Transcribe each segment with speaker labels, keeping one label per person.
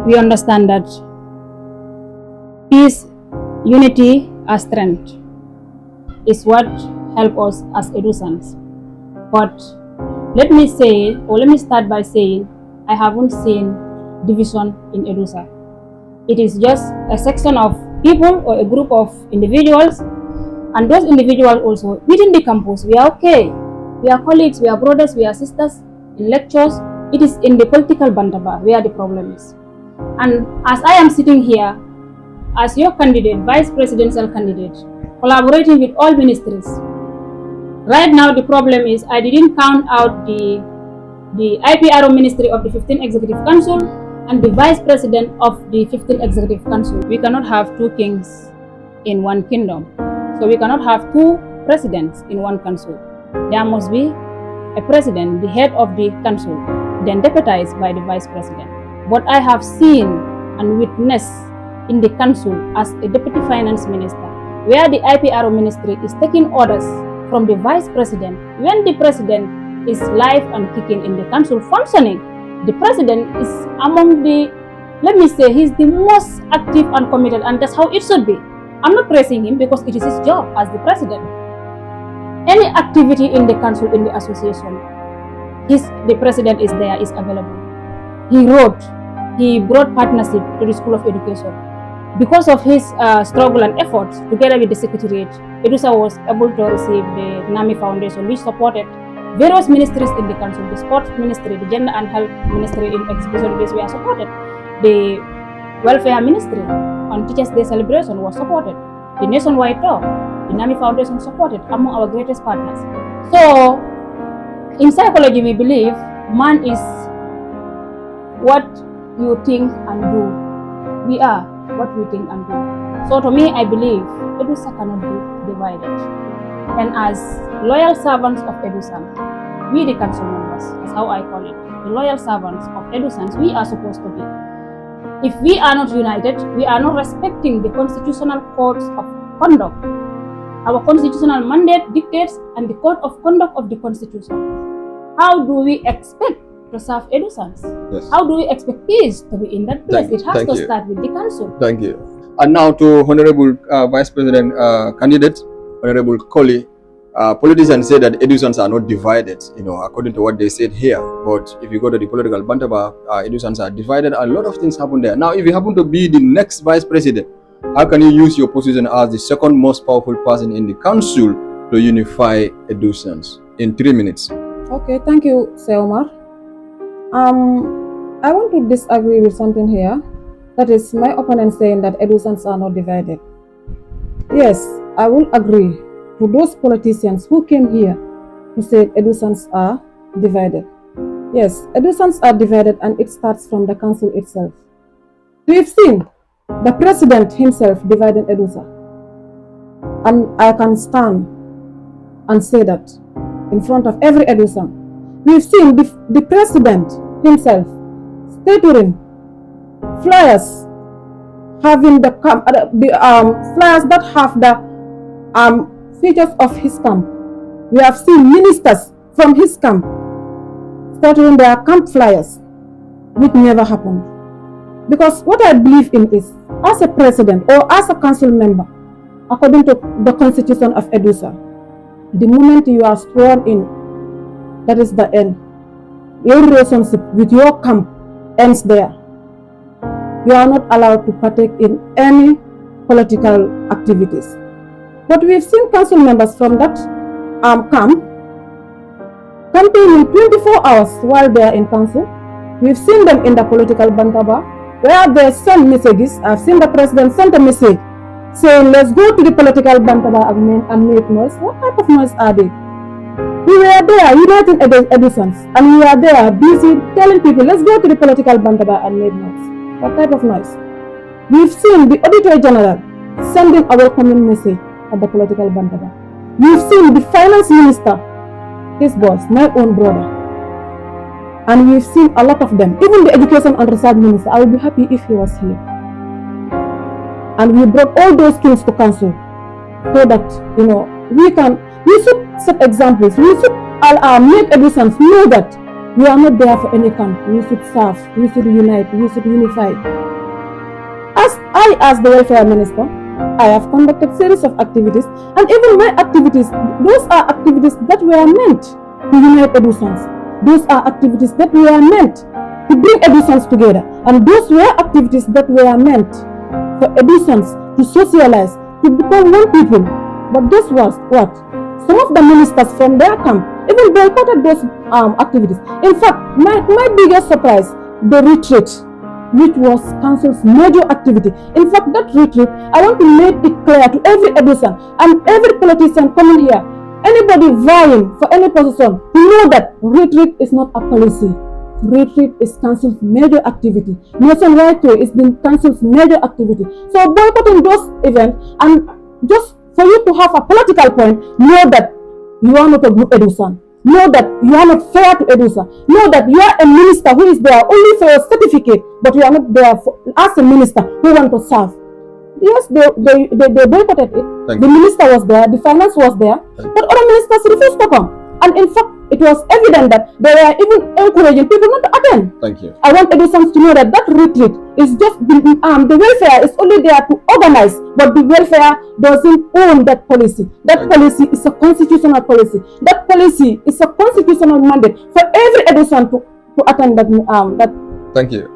Speaker 1: we understand that peace, unity, and strength is what help us as EDUSANs. But let me start by saying, I haven't seen division in EDUSA. It is just a section of people or a group of individuals, and those individuals also within the campus, we are okay. We are colleagues, we are brothers, we are sisters in lectures. It is in the political bantaba where the problem is. And as I am sitting here, as your candidate, vice presidential candidate, collaborating with all ministries, right now the problem is I didn't count out the IPRO ministry of the 15th Executive Council and the vice president of the 15th Executive Council. We cannot have two kings in one kingdom. So we cannot have two presidents in one council. There must be a president, the head of the council, then deputized by the vice president. What I have seen and witnessed in the council as a deputy finance minister, where the IPRO ministry is taking orders from the vice president, when the president is live and kicking in the council functioning, the president is among the, let me say, he's the most active and committed, and that's how it should be. I'm not praising him because it is his job as the president. Any activity in the council, in the association, the president is there, is available. He brought partnership to the School of Education. Because of his struggle and efforts, together with the Secretariat, EDUSA was able to receive the NAMI Foundation, which supported various ministries in the council. The Sports Ministry, the Gender and Health Ministry in Exhibition Days were supported. The Welfare Ministry on Teachers' Day celebration was supported. The nationwide tour, the NAMI Foundation supported, among our greatest partners. So, in psychology, we believe man is what you think and do. We are what we think and do. So to me, I believe EDUSA cannot be divided. And as loyal servants of EDUSA, we the council members, that's how I call it, the loyal servants of EDUSANs, we are supposed to be. If we are not united, we are not respecting the constitutional codes of conduct. Our constitutional mandate dictates and the code of conduct of the constitution. How do we expect to serve EDUSANs? Yes. How do we expect peace to be in that place? It has to start with the council.
Speaker 2: Thank you. And now to Honorable Vice President candidate, Honorable Colley. Politicians say that EDUSANs are not divided, according to what they said here. But if you go to the political bantaba, EDUSANs are divided. A lot of things happen there. Now, if you happen to be the next vice president, how can you use your position as the second most powerful person in the council to unify EDUSANs in 3 minutes?
Speaker 3: Okay, thank you, Seomar. I want to disagree with something here. That is my opponent saying that EDUSANs are not divided. Yes, I will agree to those politicians who came here to say EDUSANs are divided. Yes, EDUSANs are divided, and it starts from the council itself. We've seen the president himself dividing EDUSA. And I can stand and say that in front of every EDUSAN. We've seen the president himself stating flyers having the flyers that have the features of his camp. We have seen ministers from his camp stating their camp flyers, which never happened. Because what I believe in is, as a president or as a council member, according to the constitution of EDUSA, the moment you are sworn in, that is the end. Your relationship with your camp ends there. You are not allowed to partake in any political activities. But we've seen council members from that camp campaigning 24 hours while they are in council. We've seen them in the political bantaba where they send messages. I've seen the president send a message saying, let's go to the political bantaba and make noise. What type of noise are they? We were there uniting EDUSANs, and we were there busy telling people, let's go to the political bantaba and make noise. What type of noise? We've seen the Auditor General sending a welcoming message at the political bantaba. We've seen the Finance Minister, his boss, my own brother. And we've seen a lot of them. Even the Education and Research Minister, I would be happy if he was here. And we brought all those things to council so that, we should set examples. We should make EDUSANs know that We are not there for any camp. We should serve. We should unite. We should unify. As the welfare minister, I have conducted series of activities, and even my activities, those are activities that were meant to unite Edusans. Those are activities that were meant to bring Edusans together, and those were activities that were meant for Edusans to socialize, to become one people. But this was what? Some of the ministers from their camp even boycotted those activities. In fact, my biggest surprise, the retreat, which was council's major activity. In fact, that retreat, I want to make it clear to every Edusan and every politician coming here, anybody vying for any position, to know that retreat is not a policy. Retreat is council's major activity. Nationwide tour is the council's major activity. So boycotting those events, and just for you to have a political point, know that you are not a good Edusan. Know that you are not fair to EDUSA. Know that you are a minister who is there only for your certificate, but you are not there as a minister who want to serve. Yes, they boycotted it. The minister was there, the finance was there, but other ministers refused to come. And in fact, it was evident that they were even encouraging people not to attend.
Speaker 2: Thank you.
Speaker 3: I want Edusans to know that that retreat is just the welfare is only there to organize, but the welfare doesn't own that policy. That policy is a constitutional policy. That policy is a constitutional mandate for every Edusan to attend that
Speaker 2: Thank you.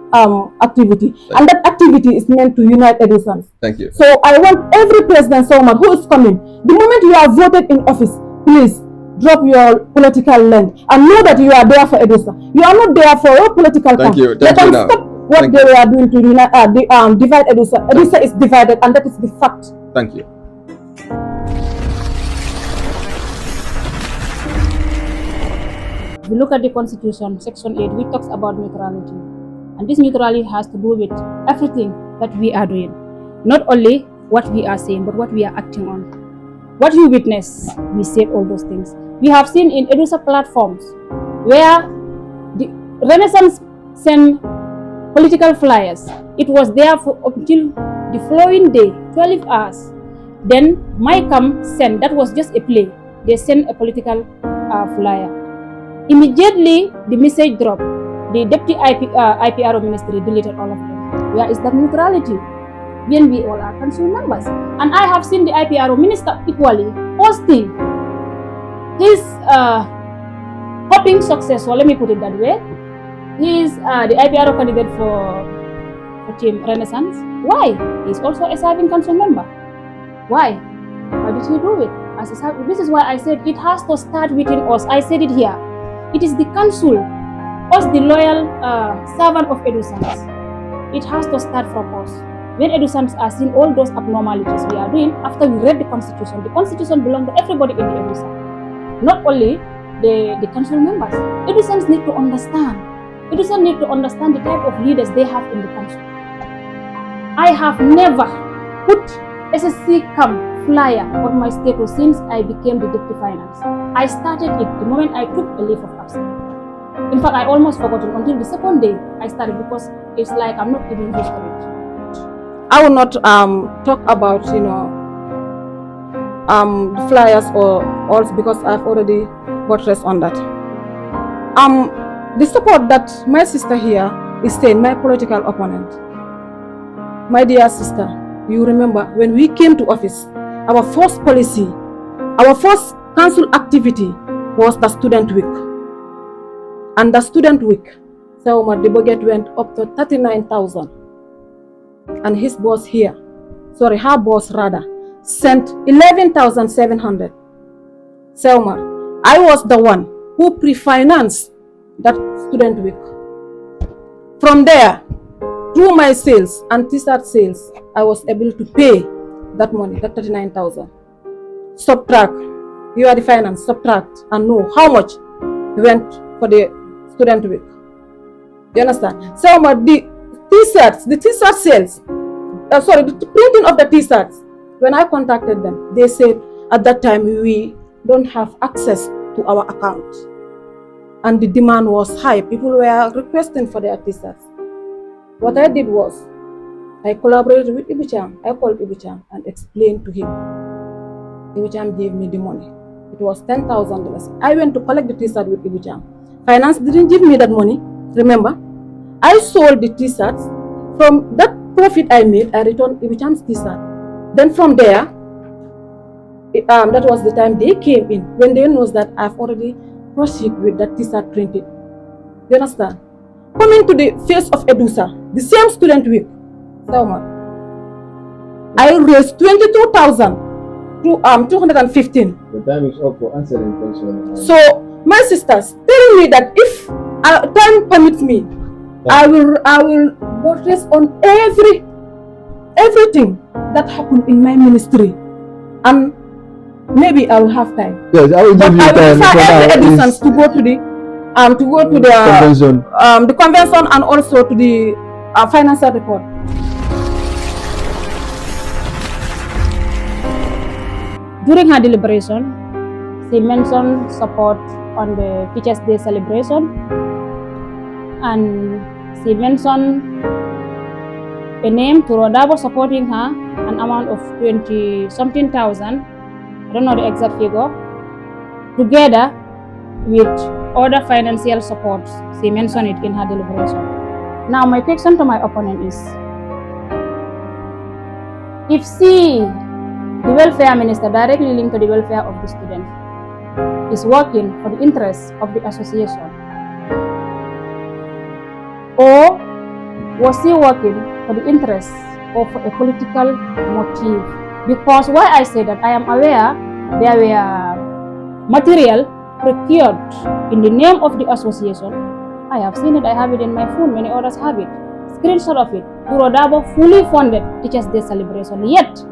Speaker 3: Activity. And that activity is meant to unite Edusans.
Speaker 2: Thank you.
Speaker 3: So I want every president who is coming, the moment you are voted in office, please drop your political lens and know that you are there for EDUSA. You are not there for your political
Speaker 2: Thank you.
Speaker 3: Let them
Speaker 2: now.
Speaker 3: stop what they were doing to divide EDUSA. EDUSA is divided, and that is the fact.
Speaker 2: Thank you.
Speaker 1: If you look at the Constitution, Section 8, which talks about neutrality, and this neutrality has to do with everything that we are doing, not only what we are saying, but what we are acting on. What you witness, we say all those things. We have seen in EDUSA platforms where the Renaissance sent political flyers. It was there for until the following day, 12 hours. Then MyCam sent, that was just a play. They sent a political flyer. Immediately, the message dropped. The deputy IPRO ministry deleted all of them. Where is that neutrality? When we all are council members. And I have seen the IPRO minister equally posting his hoping success, or let me put it that way. He is the IPRO candidate for Team Renaissance. Why? He is also a serving council member. Why? Why did he do it? This is why I said it has to start within us. I said it here. It is the council, us the loyal servant of Edusans. It has to start from us. When Edusans are seeing all those abnormalities we are doing, after we read the Constitution belongs to everybody in the Edusa, not only the council members. Edusans need to understand. Edusans need to understand the type of leaders they have in the council. I have never put SSC camp flyer on my status since I became the deputy finance. I started it the moment I took a leave of absence. In fact, I almost forgot it until the second day I started, because it's like I'm not even used to it.
Speaker 3: I will not talk about flyers or all, because I've already got rest on that. The support that my sister here is saying, my political opponent, my dear sister, you remember when we came to office, our first policy, our first council activity was the student week. And the student week, so the budget went up to 39,000. And his boss here, her boss rather, sent 11,700. Selma, I was the one who pre-financed that student week. From there, through my sales and t-shirt sales, I was able to pay that money, that 39,000. Subtract, you are the finance, subtract and know how much went for the student week. You understand? Selma, the t-shirt sales, the printing of the t-shirts, when I contacted them, they said at that time we don't have access to our account. And the demand was high. People were requesting for their t-shirts. What I did was, I collaborated with Ibucham. I called Ibucham and explained to him. Ibucham gave me the money. It was $10,000. I went to collect the t-shirt with Ibucham. Finance didn't give me that money. Remember, I sold the t-shirts. From that profit I made, I returned Ibicham's t-shirt. Then from there, that was the time they came in, when they knows that I've already proceeded with that t-shirt printed. You understand? Coming to the face of EDUSA, the same student week, Selma, I raised 22,215.
Speaker 4: The time is up for answering questions.
Speaker 3: So my sisters telling me that if time permits me, I will buttress on everything that happened in my ministry, and maybe I will have time.
Speaker 4: Yes, I will give you time.
Speaker 3: I will refer every EDUSANS to go to the
Speaker 4: convention.
Speaker 3: The convention, and also to the financial report.
Speaker 1: During her deliberation, she mentioned support on the Teachers' Day celebration, and she mentioned a name to Rodabo supporting her, an amount of 20-something thousand. I don't know the exact figure. Together with other financial supports, she mentioned it in her deliberation. Now, my question to my opponent is, if she, the welfare minister, directly linked to the welfare of the student, is working for the interests of the association, or was he working for the interests or for a political motive? Because why I say that, I am aware there were material procured in the name of the association. I have seen it, I have it in my phone, many others have it. Screenshot of it. Urodabo fully funded Teachers' Day celebration. Yet,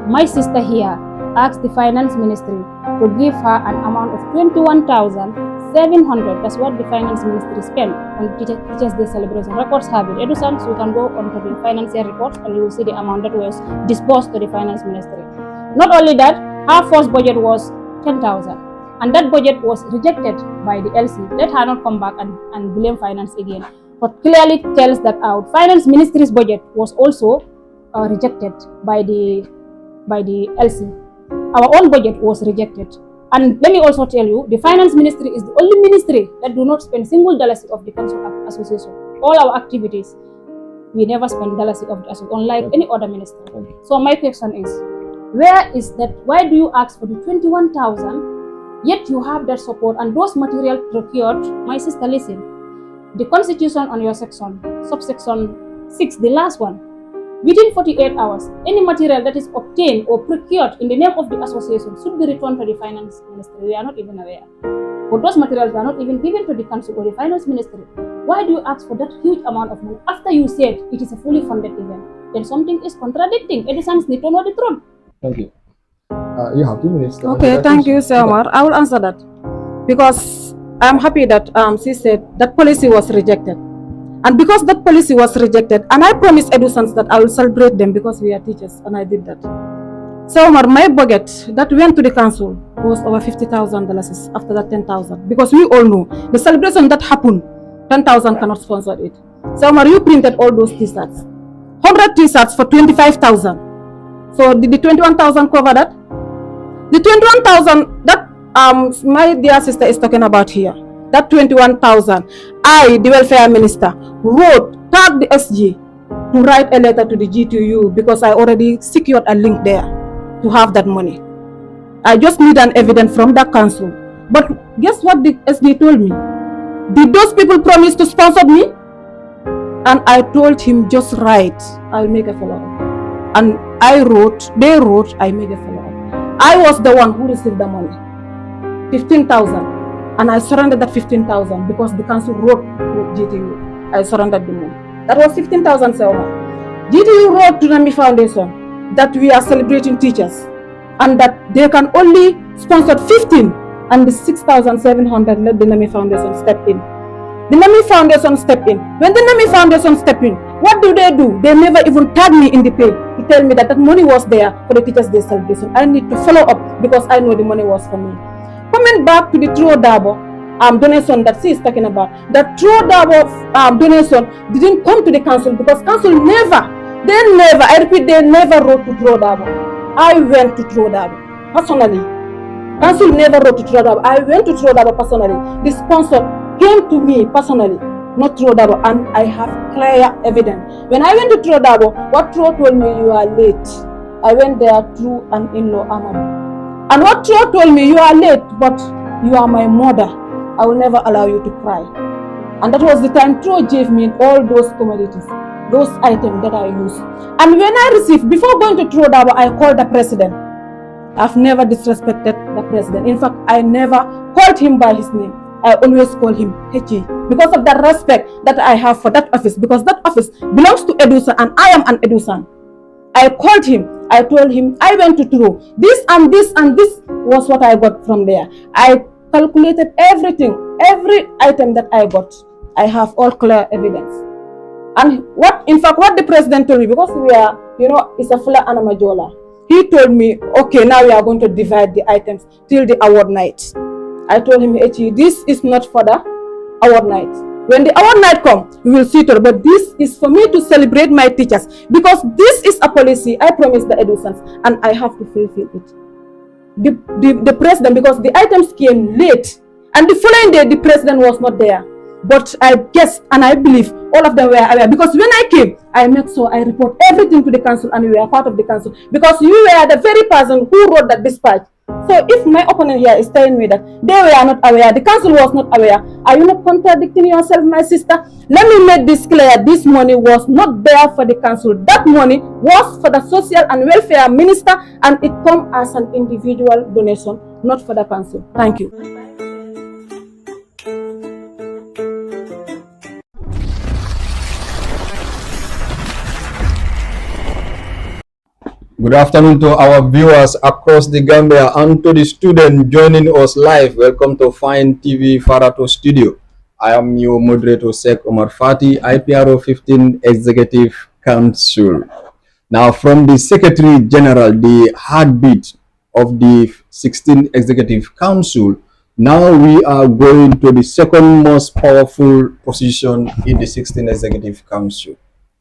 Speaker 1: my sister here asked the finance ministry to give her an amount of 21,700. That's what the finance ministry spent on Teachers' Day celebration. Records have it. EDUSANS, you can go onto the financial reports and you will see the amount that was disbursed to the finance ministry. Not only that, her first budget was 10,000, and that budget was rejected by the LC. Let her not come back and blame finance again, but clearly tells that out. Finance ministry's budget was also rejected by the LC. Our own budget was rejected. And let me also tell you, the finance ministry is the only ministry that do not spend single dollar of the council association. All our activities, we never spend dollars of the association, unlike any other ministry. So my question is, where is that? Why do you ask for the 21,000, yet you have that support and those material procured? My sister, listen, the constitution on your section, subsection 6, the last one, within 48 hours, any material that is obtained or procured in the name of the association should be returned to the finance ministry. We are not even aware. But those materials were not even given to the council or the finance ministry. Why do you ask for that huge amount of money after you said it is a fully funded event? Then something is contradicting. EDUSANS need to know the truth.
Speaker 4: Thank you. You have 2 minutes.
Speaker 3: Okay, thank you, Selma. I will answer that, because I'm happy that she said that policy was rejected. And because that policy was rejected, and I promised EDUSANS that I will celebrate them because we are teachers, and I did that. So my budget that went to the council was over $50,000 after that 10,000, because we all know the celebration that happened, 10,000 cannot sponsor it. So you printed all those t-shirts, 100 t-shirts for 25,000. So did the 21,000 cover that? The 21,000 that my dear sister is talking about here, that 21,000, I, the welfare minister, tagged the SG to write a letter to the GTU, because I already secured a link there to have that money. I just need an evidence from that council. But guess what the SG told me? Did those people promise to sponsor me? And I told him, just write, I'll make a follow-up. And they wrote, I made a follow-up. I was the one who received the money, 15,000. And I surrendered that 15,000 because the council wrote to GTU. I surrendered the money. That was 15,000, Selma. GTU wrote to NAMI Foundation that we are celebrating teachers and that they can only sponsor 15, and the 6,700 let the NAMI Foundation step in. The NAMI Foundation step in. When the NAMI Foundation step in, what do? They never even tag me in the pay to tell me that money was there for the Teachers' Day celebration. I need to follow up because I know the money was for me. Coming back to the True Dabo donation that she is talking about, the True Dabo donation didn't come to the council because council never wrote to True Dabo. I went to True Dabo personally. Council never wrote to True Dabo. I went to True Dabo personally. The sponsor came to me personally, not through Dabo, and I have clear evidence. When I went to Tro Dabo, what Tro told me, you are late. I went there through an in-law, Ahmad. And what Tro told me, you are late, but you are my mother. I will never allow you to cry. And that was the time Tro gave me all those commodities, those items that I use. And when I received, before going to Tro Dabo, I called the president. I've never disrespected the president. In fact, I never called him by his name. I always call him Hechi because of the respect that I have for that office, because that office belongs to EDUSA and I am an EDUSAN. I called him. I told him I went to Tro. This and this and this was what I got from there. I calculated everything, every item that I got. I have all clear evidence. And what the president told me, because we are, it's a full anamajola. He told me, okay, now we are going to divide the items till the award night. I told him, this is not for the award night. When the award night comes, we will see it, but this is for me to celebrate my teachers, because this is a policy I promised the EDUSANs, and I have to fulfill it. The president, because the items came late, and the following day, the president was not there. But I guess and I believe all of them were aware, because when I came, I made sure I report everything to the council, and we were part of the council, because you were the very person who wrote that dispatch. So if my opponent here is telling me that they were not aware, the council was not aware, are you not contradicting yourself, my sister? Let me make this clear. This money was not there for the council. That money was for the social and welfare minister, and it come as an individual donation, not for the council. Thank you.
Speaker 2: Good afternoon to our viewers across the Gambia and to the student joining us live. Welcome to Fine TV Farato Studio. I am your moderator, Sheikh Omar Fati, IPRO 15 Executive Council. Now, from the Secretary General, the heartbeat of the 16 Executive Council, now we are going to the second most powerful position in the 16 Executive Council.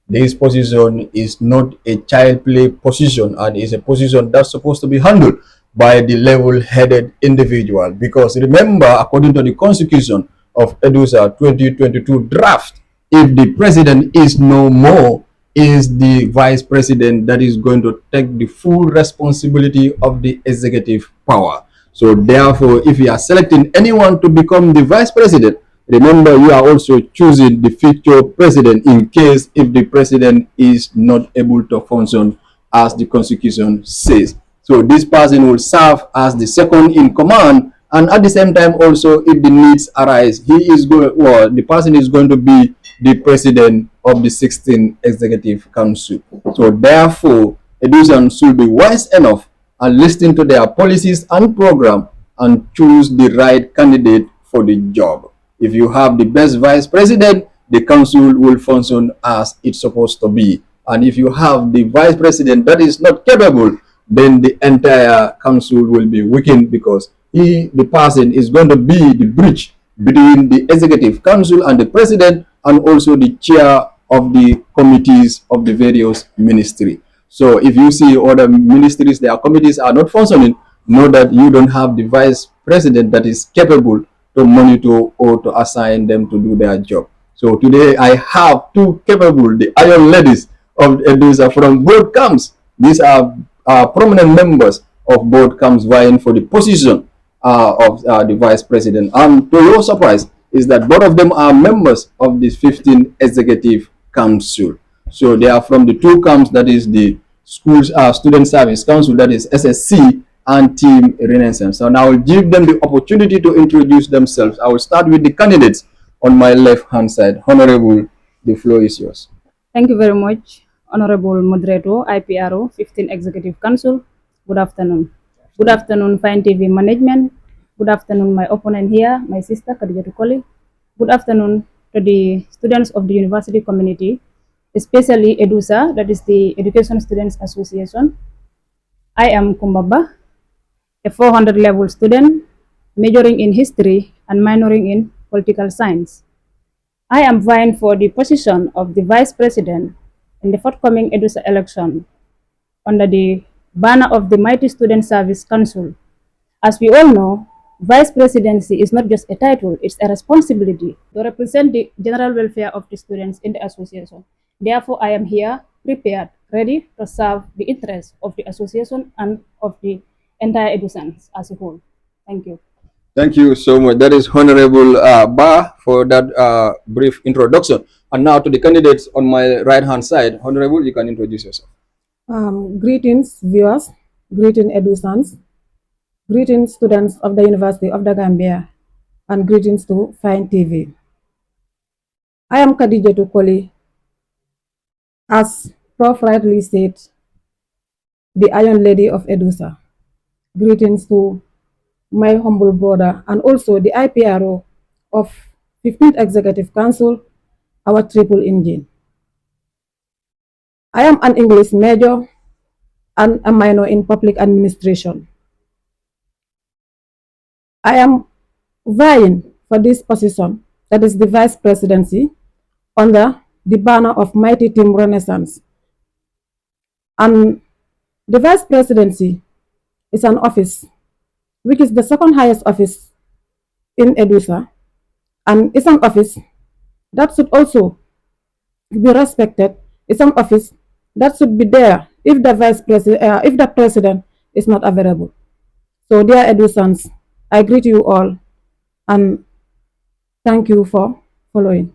Speaker 2: This position is not a child play position, and is a position that's supposed to be handled by the level-headed individual. Because remember, according to the Constitution of EDUSA 2022 draft, if the president is no more, is the vice president that is going to take the full responsibility of the executive power. So therefore, if you are selecting anyone to become the vice president, remember, you are also choosing the future president in case if the president is not able to function as the Constitution says. So this person will serve as the second in command, and at the same time also, if the needs arise, the person is going to be the president of the 16th Executive Council. So therefore, EDUSAN should be wise enough and listen to their policies and program and choose the right candidate for the job. If you have the best vice president, the council will function as it's supposed to be. And if you have the vice president that is not capable, then the entire council will be weakened, because the person is going to be the bridge between the executive council and the president, and also the chair of the committees of the various ministry. So if you see other ministries, their committees are not functioning, know that you don't have the vice president that is capable to monitor or to assign them to do their job. So today I have two capable, the iron ladies of EDUSA from both camps. These are prominent members of both camps vying for the position of the vice president. And to your surprise is that both of them are members of the 15th Executive Council. So they are from the two camps, that is the Schools Student Service Council, that is SSC, and Team Renaissance. So now I will give them the opportunity to introduce themselves. I will start with the candidates on my left hand side. Honorable, the floor is yours.
Speaker 1: Thank you very much, Honorable Moderator, IPRO 15 Executive Council. Good afternoon. Good afternoon, Fine TV Management. Good afternoon, my opponent here, my sister, Khadija Tukoli. Good afternoon to the students of the university community, especially EDUSA, that is the Education Students Association. I am Kumbaba, a 400 level student, majoring in history and minoring in political science. I am vying for the position of the vice president in the forthcoming EDUSA election under the banner of the mighty Student Service Council. As we all know, Vice presidency is not just a title, it's a responsibility to represent the general welfare of the students in the association. Therefore, I am here prepared, ready to serve the interests of the association and of the entire EDUSANS as a whole. Thank you.
Speaker 2: Thank you so much. That is Honorable Ba for that brief introduction. And now to the candidates on my right-hand side. Honorable, you can introduce yourself.
Speaker 3: Greetings, viewers. Greetings, EDUSANS. Greetings, students of the University of the Gambia. And greetings to Fine TV. I am Khadija Tukoli. As Prof. rightly said, the Iron Lady of EDUSA. Greetings to my humble brother and also the IPRO of 15th Executive Council, our triple engine. I am an English major and a minor in public administration. I am vying for this position, that is the vice presidency, under the banner of Mighty Team Renaissance. And the vice presidency is an office which is the second highest office in EDUSA, and it's an office that should also be respected. It's an office that should be there if the if the president is not available. So, dear EDUSANS, I greet you all and thank you for following.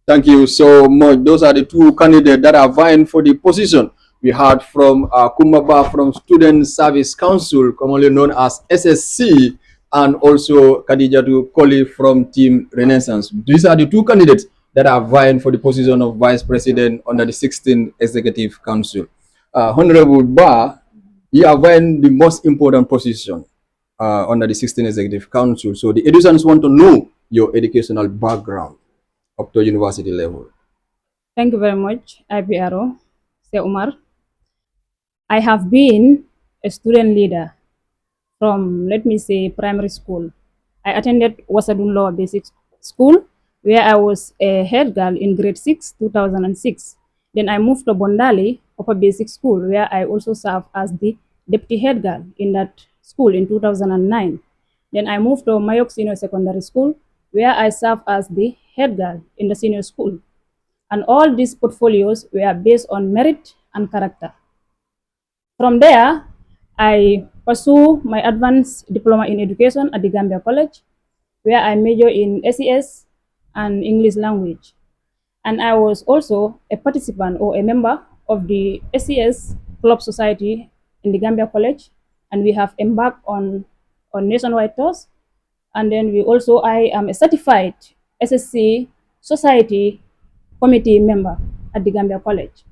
Speaker 2: Thank you so much. Those are the two candidates that are vying for the position. We heard from Kumaba from Student Service Council, commonly known as SSC, and also Khadijatu Koli from Team Renaissance. These are the two candidates that are vying for the position of Vice President under the 16th Executive Council. Honorable Ba, you are vying the most important position under the 16th Executive Council. So the EDUSANS want to know your educational background up to university level.
Speaker 1: Thank you very much, IPRO, Sir Umar. I have been a student leader from, let me say, primary school. I attended Wasadun Law Basic School, where I was a head girl in grade 6, 2006. Then I moved to Bondali Upper Basic School, where I also served as the deputy head girl in that school in 2009. Then I moved to Mayok Senior Secondary School, where I served as the head girl in the senior school. And all these portfolios were based on merit and character. From there, I pursue my advanced diploma in education at the Gambia College, where I major in SES and English language. And I was also a participant or a member of the SES Club Society in the Gambia College, and we have embarked on nationwide tours. And then I am a certified SSC Society Committee member at the Gambia College.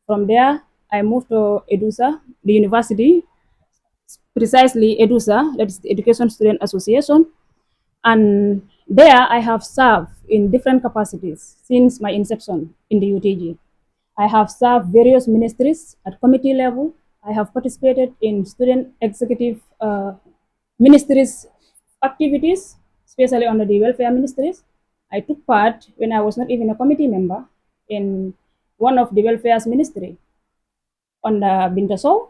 Speaker 1: From there, I moved to EDUSA, the university, precisely EDUSA, that is the Education Student Association. And there I have served in different capacities since my inception in the UTG. I have served various ministries at committee level. I have participated in student executive ministries activities, especially under the welfare ministries. I took part when I was not even a committee member in one of the welfare's ministry. Under Bintaso,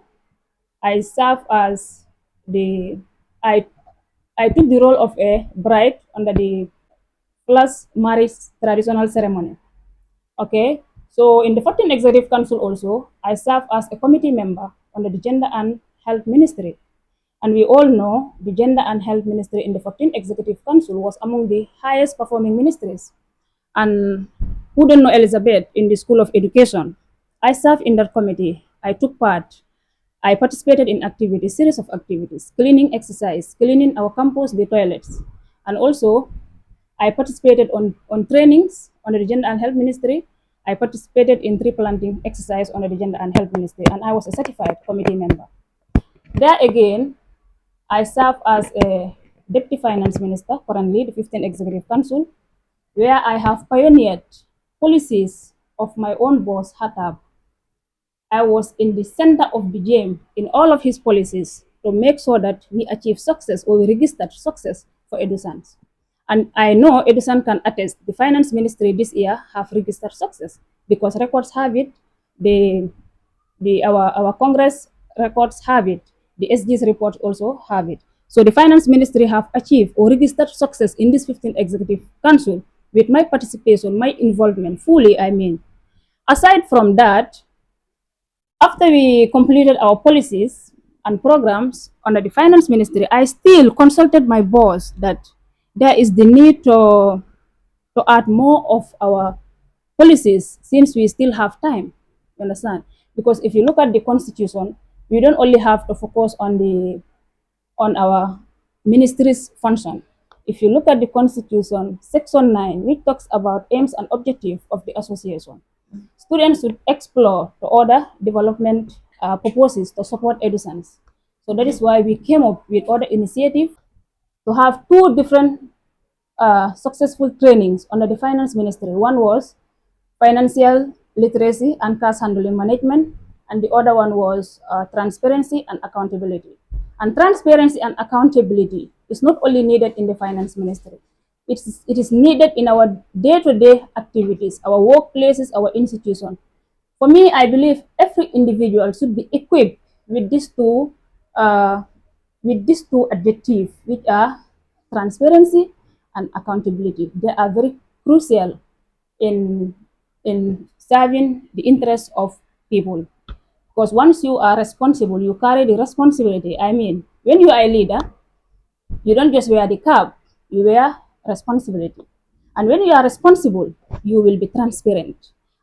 Speaker 1: I served as I took the role of a bride under the plus marriage traditional ceremony. Okay, so in the 14th Executive Council also, I serve as a committee member under the Gender and Health Ministry. And we all know the Gender and Health Ministry in the 14th Executive Council was among the highest performing ministries. And who don't know Elizabeth in the School of Education? I served in that committee. I took part. I participated in activities, series of activities, cleaning exercise, cleaning our campus, the toilets. And also, I participated on trainings under the Gender and Health Ministry. I participated in tree planting exercise under the Gender and Health Ministry, and I was a certified committee member. There again, I serve as a Deputy Finance Minister, currently the 15th Executive Council, where I have pioneered policies of my own boss, Hatab. I was in the center of the game in all of his policies to make sure that we achieve success or we register success for EDUSANS. And I know EDUSAN can attest, the Finance Ministry this year have registered success because records have it, our Congress records have it, the SG's reports also have it. So the Finance Ministry have achieved or registered success in this 15th Executive Council with my participation, my involvement fully, I mean. Aside from that, after we completed our policies and programs under the Finance Ministry, I still consulted my boss that there is the need to add more of our policies since we still have time. You understand? Because if you look at the constitution, we don't only have to focus on our ministry's function. If you look at the constitution, section 9, which talks about aims and objectives of the association, students should explore the other development purposes to support EDUSANS. So that is why we came up with other initiative to have two different successful trainings under the Finance Ministry. One was financial literacy and cash handling management, and the other one was transparency and accountability. And transparency and accountability is not only needed in the Finance Ministry, it is needed in our day-to-day activities, our workplaces, our institutions. For me, I believe every individual should be equipped with uh, these two adjectives, which are transparency and accountability. They are very crucial in serving the interests of people. Because once you are responsible, you carry the responsibility. I mean, when you are a leader, you don't just wear the cap, you wear responsibility. And when you are responsible, you will be transparent.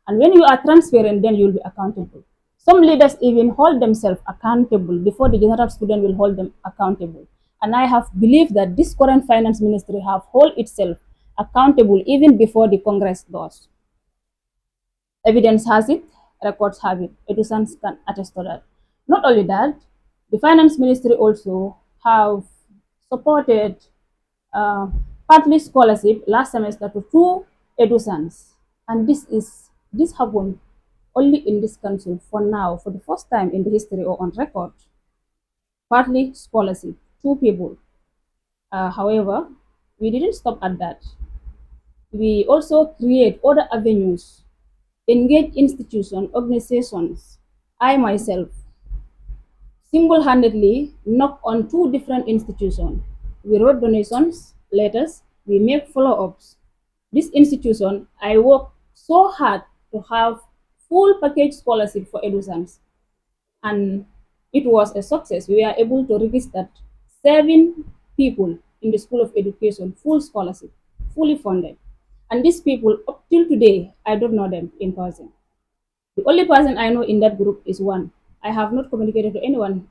Speaker 1: And when you are transparent, then you will be accountable. Some leaders even hold themselves accountable before the general student will hold them accountable. And I have believed that this current finance ministry have hold itself accountable even before the Congress does. Evidence has it, records have it. EDUSANS can attest to that. Not only that, the finance ministry also have supported uh, partly scholarship last semester to two EDUSANS, and this happened only in this council for now, for the first time in the history or on record. Partly scholarship, two people. However, we didn't stop at that. We also create other avenues, engage institutions, organizations. I myself single-handedly knock on two different institutions. We wrote donations, letters, we make follow-ups. This institution, I work so hard to have full package scholarship for EDUSANS, and it was a success. We were able to register 7 people in the School of Education, full scholarship, fully funded. And these people, up till today, I don't know them in person. The only person I know in that group is one. I have not communicated to anyone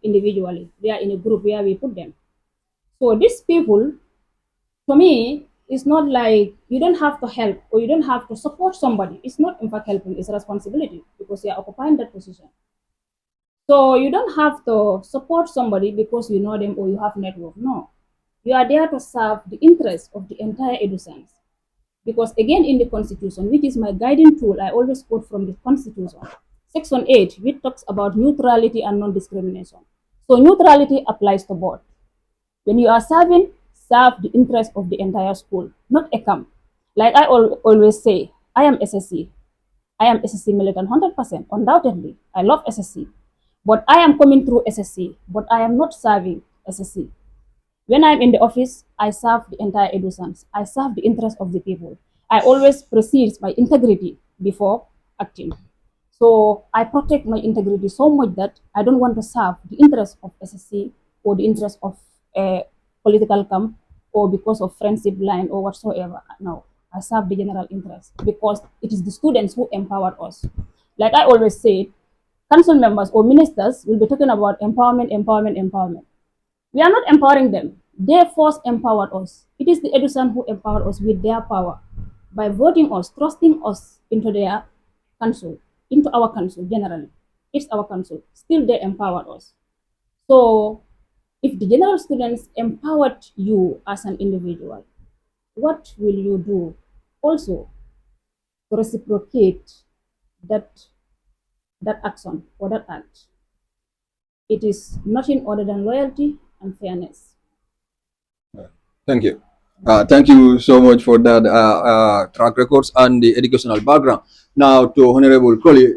Speaker 1: individually. They are in a group where we put them. So these people, for me, it's not like you don't have to help or you don't have to support somebody. It's not in fact helping, it's a responsibility because you are occupying that position. So you don't have to support somebody because you know them or you have network. No. You are there to serve the interests of the entire EDUSANS. Because again, in the Constitution, which is my guiding tool, I always quote from the Constitution, Section 8, which talks about neutrality and non-discrimination. So neutrality applies to both. When you are serving, serve the interest of the entire school, not a camp. Like I always say, I am SSC. I am SSC militant 100%, undoubtedly. I love SSC. But I am coming through SSC, but I am not serving SSC. When I'm in the office, I serve the entire EDUSANS. I serve the interest of the people. I always proceed by integrity before acting. So I protect my integrity so much that I don't want to serve the interest of SSC or the interest of a political camp or because of friendship line or whatsoever. No, I serve the general interest because it is the students who empowered us. Like I always say, council members or ministers will be talking about empowerment, empowerment, empowerment. We are not empowering them. They first empowered us. It is the EDUSAN who empowered us with their power by voting us, trusting us into their council, into our council generally. It's our council. Still, they empowered us. So, if the general students empowered you as an individual, what will you do also to reciprocate that action or that act? It is nothing other than loyalty and fairness.
Speaker 2: Thank you. Thank you so much for that track records and the educational background. Now to Honorable Coley.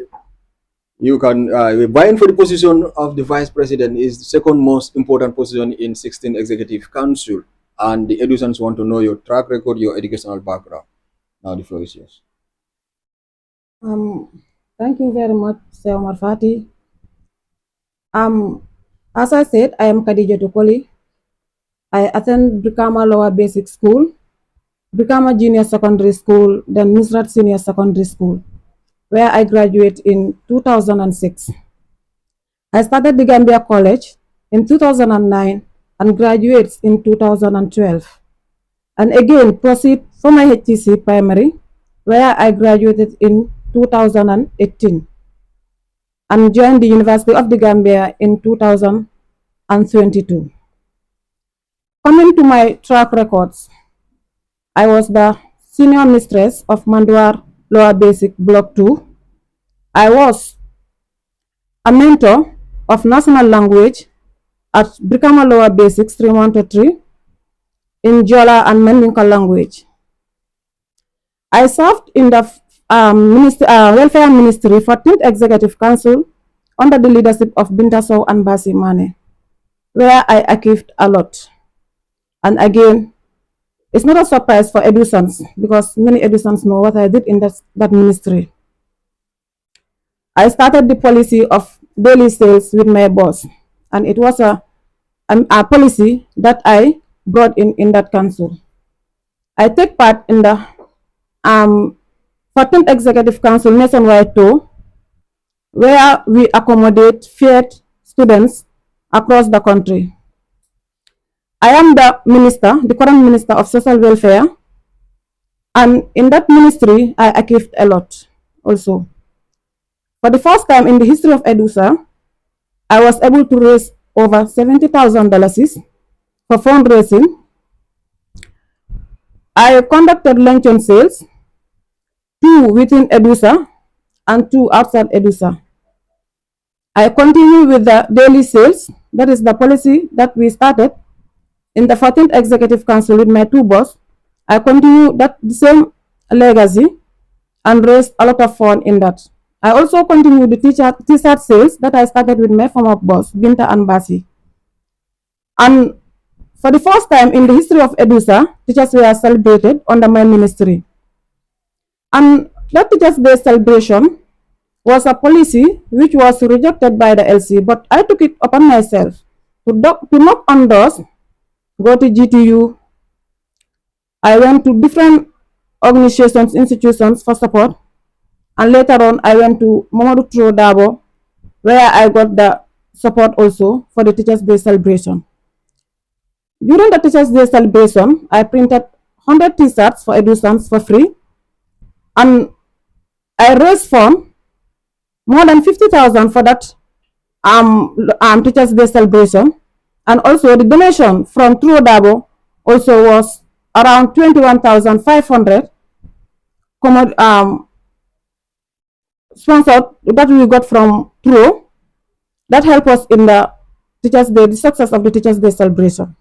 Speaker 2: You can vying for the position of the vice president is the second most important position in 16 executive council, and the Edusans want to know your track record, your educational background. Now the floor is yours.
Speaker 3: Thank you very much, Sir Omar Fati. As I said, I am Khadija Tukoli. I attend Brikama Lower Basic School, Brikama Junior Secondary School, then Nusrat Senior Secondary School, where I graduate in 2006. I started the Gambia College in 2009 and graduates in 2012. And again, proceed for my HTC primary, where I graduated in 2018 and joined the University of the Gambia in 2022. Coming to my track records, I was the senior mistress of Manduar Lower Basic Block 2. I was a mentor of national language at Brikama Lower Basic 3123 in Jola and Mandinka language. I served in the Welfare Ministry 14th Executive Council under the leadership of Binta Sow and Basi Mane, where I achieved a lot. And again, it's not a surprise for EDUSANs because many EDUSANs know what I did in that ministry. I started the policy of daily sales with my boss, and it was a policy that I brought in that council. I take part in the 14th Executive Council nationwide tour, where we accommodate faith students across the country. I am the current minister of social welfare, and in that ministry, I achieved a lot also. For the first time in the history of EDUSA, I was able to raise over $70,000 for fundraising. I conducted luncheon sales, 2 within EDUSA and 2 outside EDUSA. I continue with the daily sales, that is the policy that we started in the 14th Executive Council with my 2 boss. I continue the same legacy and raised a lot of fund in that. I also continue the t-shirt sales that I started with my former boss, Binta and Basi. And for the first time in the history of EDUSA, teachers were celebrated under my ministry. And that Teachers' Day celebration was a policy which was rejected by the LC, but I took it upon myself to knock on doors, go to GTU. I went to different organizations, institutions for support, and later on I went to Mamadou Tro Dabo, where I got the support also for the Teachers' Day celebration. During the Teachers' Day celebration, I printed 100 t-shirts for EDUSANs for free, and I raised funds more than 50,000 for that Teachers' Day celebration, and also the donation from Tro Dabo also was around 21,500 sponsored that we got from Tro, that helped us in the Teachers' Day, the success of the Teachers' Day celebration.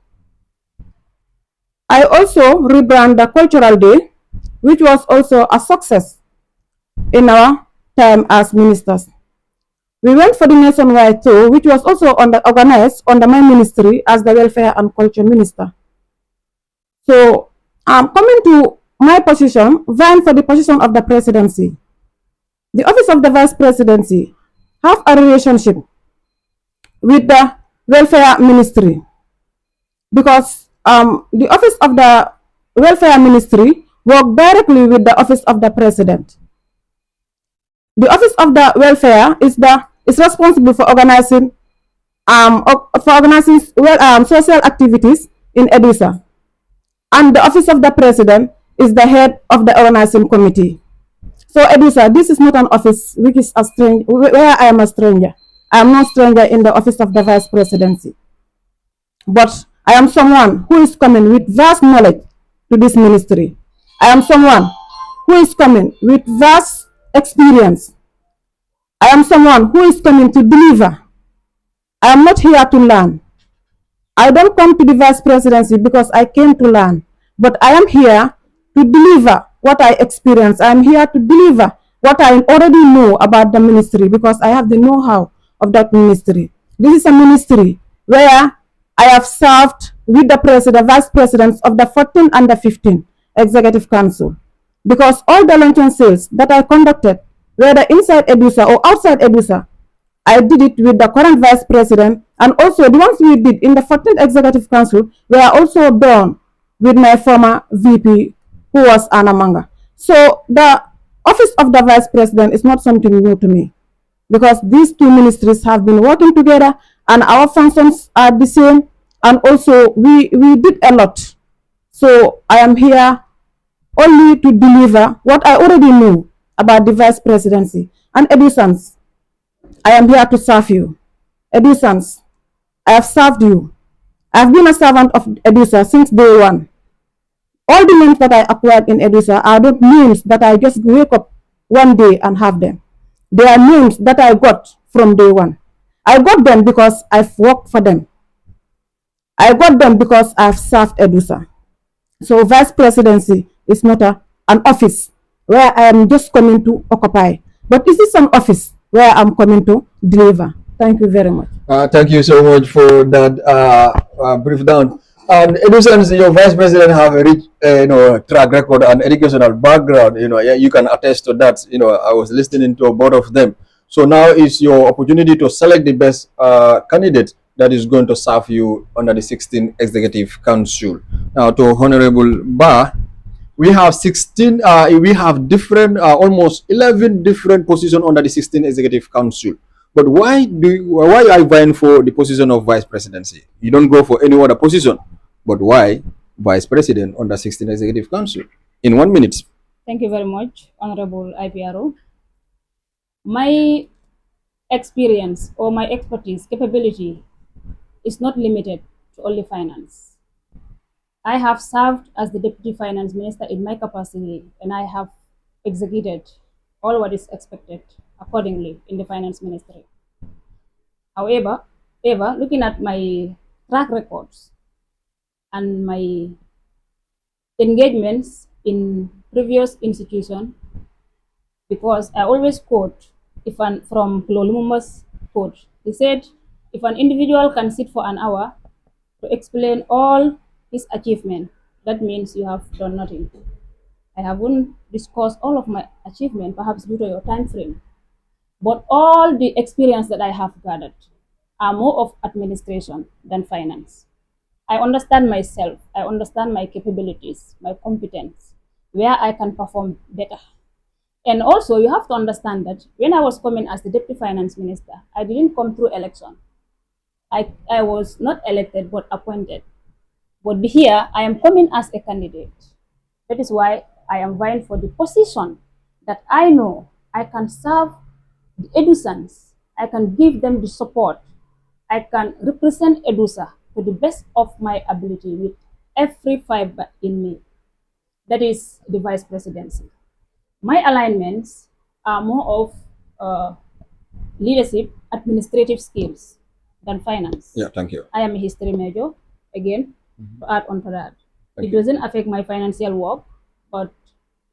Speaker 3: I also rebrand the Cultural Day, which was also a success in our time as ministers. We went for the nationwide tour, which was also organized under my ministry as the Welfare and Culture Minister. So, coming to my position, vying for the position of the presidency. The office of the vice presidency have a relationship with the welfare ministry, because the office of the welfare ministry work directly with the office of the president. The office of the welfare is responsible for organizing social activities in EDUSA, and the office of the president is the head of the organizing committee. So EDUSA, this is not an office which is a strange, where I am a stranger. I am no stranger in the office of the vice presidency, but I am someone who is coming with vast knowledge to this ministry. I am someone who is coming with vast experience. I am someone who is coming to deliver. I am not here to learn. I don't come to the vice presidency because I came to learn, but I am here to deliver what I experience. I am here to deliver what I already know about the ministry, because I have the know-how of that ministry. This is a ministry where I have served with the president, vice presidents of the 14 and the 15 executive council, because all the luncheon sales that I conducted, whether inside EDUSA or outside EDUSA, I did it with the current vice president, and also the ones we did in the 14th executive council were also done with my former VP, who was Anna Manga. So the office of the vice president is not something new to me, because these two ministries have been working together and our functions are the same, and also we did a lot. So I am here only to deliver what I already knew about the vice presidency. And EDUSANS, I am here to serve you. EDUSANS, I have served you. I have been a servant of EDUSA since day one. All the names that I acquired in EDUSA are not names that I just wake up one day and have them. They are names that I got from day one. I got them because I've worked for them. I got them because I've served EDUSA. So vice presidency is not an office where I am just coming to occupy, but this is an office where I'm coming to deliver. Thank you very much.
Speaker 2: Thank you so much for that brief down. And EDUSANS, your vice president have a rich, track record and educational background. Yeah, you can attest to that. I was listening to both of them. So now is your opportunity to select the best candidate that is going to serve you under the 16th Executive Council. Now, to Honorable Ba, we have 16. We have different, almost 11 different positions under the 16th Executive Council. But why are you vying for the position of vice presidency? You don't go for any other position. But why vice president on the 16th Executive Council? In 1 minute.
Speaker 1: Thank you very much, Honorable IPRO. My experience or my expertise, capability is not limited to only finance. I have served as the Deputy Finance Minister in my capacity, and I have executed all what is expected accordingly in the Finance Ministry. However, looking at my track records and my engagements in previous institutions, because I always quote from Lumumba's quote. He said, if an individual can sit for an hour to explain all his achievement, that means you have done nothing. I haven't discussed all of my achievement, perhaps due to your time frame, but all the experience that I have gathered are more of administration than finance. I understand myself, I understand my capabilities, my competence, where I can perform better. And also, you have to understand that when I was coming as the Deputy Finance Minister, I didn't come through election. I was not elected, but appointed. But here, I am coming as a candidate. That is why I am vying for the position that I know I can serve the EDUSANS. I can give them the support. I can represent EDUSA to the best of my ability with every fiber in me. That is the vice presidency. My alignments are more of leadership, administrative skills than finance.
Speaker 2: Yeah, thank you.
Speaker 1: I am a history major, again, to add on to that.
Speaker 2: Thank
Speaker 1: It
Speaker 2: you.
Speaker 1: doesn't affect my financial work, but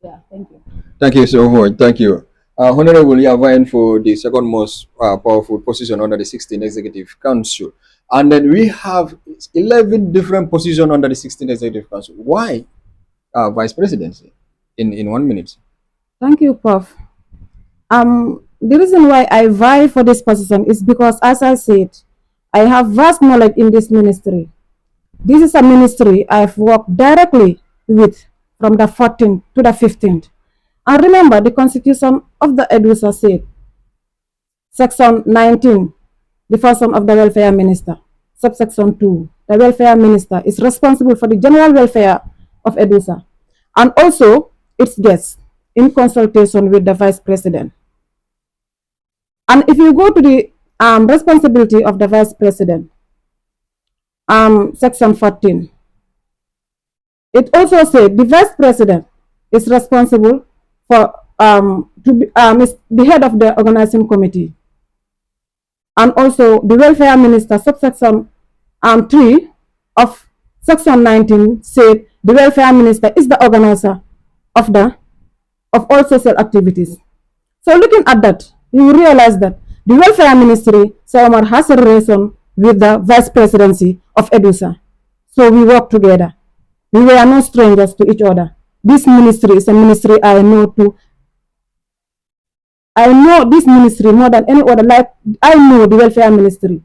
Speaker 1: yeah, thank you.
Speaker 2: Thank you so much. Thank you. Honorable, you are vying for the second most powerful position under the 16th Executive Council. And then we have 11 different positions under the 16th Executive Council. Why vice presidency in 1 minute?
Speaker 3: Thank you, Prof. The reason why I vie for this position is because, as I said, I have vast knowledge in this ministry. This is a ministry I've worked directly with from the 14th to the 15th. And remember, the constitution of the EDUSA said, Section 19, the function of the welfare minister. Subsection 2, the welfare minister is responsible for the general welfare of EDUSA and also its guests in consultation with the vice president. And if you go to the responsibility of the vice president, Section 14, it also said the vice president is responsible for is the head of the organizing committee. And also the welfare minister, subsection 3 of section 19 said the welfare minister is the organizer of all social activities. So looking at that, you will realize that the welfare ministry, Sir Omar, has a relation with the vice presidency of EDUSA. So we work together. We were no strangers to each other. This ministry is a ministry I know this ministry more than any other. Like I know the welfare ministry.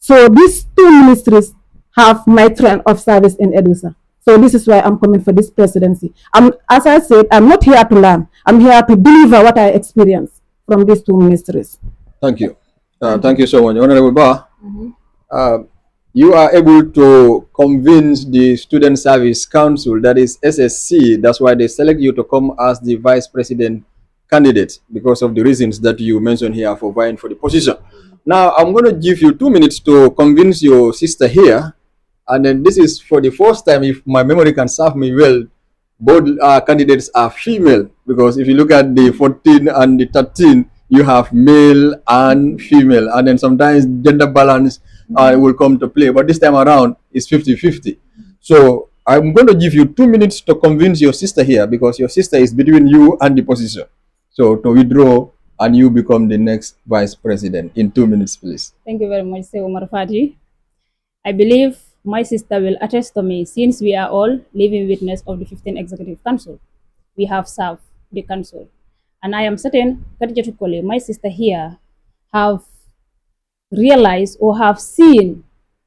Speaker 3: So these two ministries have my trend of service in EDUSA. So this is why I'm coming for this presidency. As I said, I'm not here to learn. I'm here to deliver what I experience from these two ministries.
Speaker 2: Thank you. Thank you so much. Honorable Ba, you are able to convince the Student Service Council, that is SSC, that's why they select you to come as the vice president candidate, because of the reasons that you mentioned here for vying for the position. Now, I'm going to give you 2 minutes to convince your sister here. And then this is for the first time, if my memory can serve me well, both candidates are female, because if you look at the 14 and the 13, you have male and female. And then sometimes gender balance will come to play. But this time around, it's 50-50. So I'm going to give you 2 minutes to convince your sister here, because your sister is between you and the position. So to withdraw, and you become the next vice president in 2 minutes, please.
Speaker 1: Thank you very much, Sir Omar Fati. I believe my sister will attest to me, since we are all living witness of the 15th Executive Council. We have served the council. And I am certain, categorically, my sister here have realized or have seen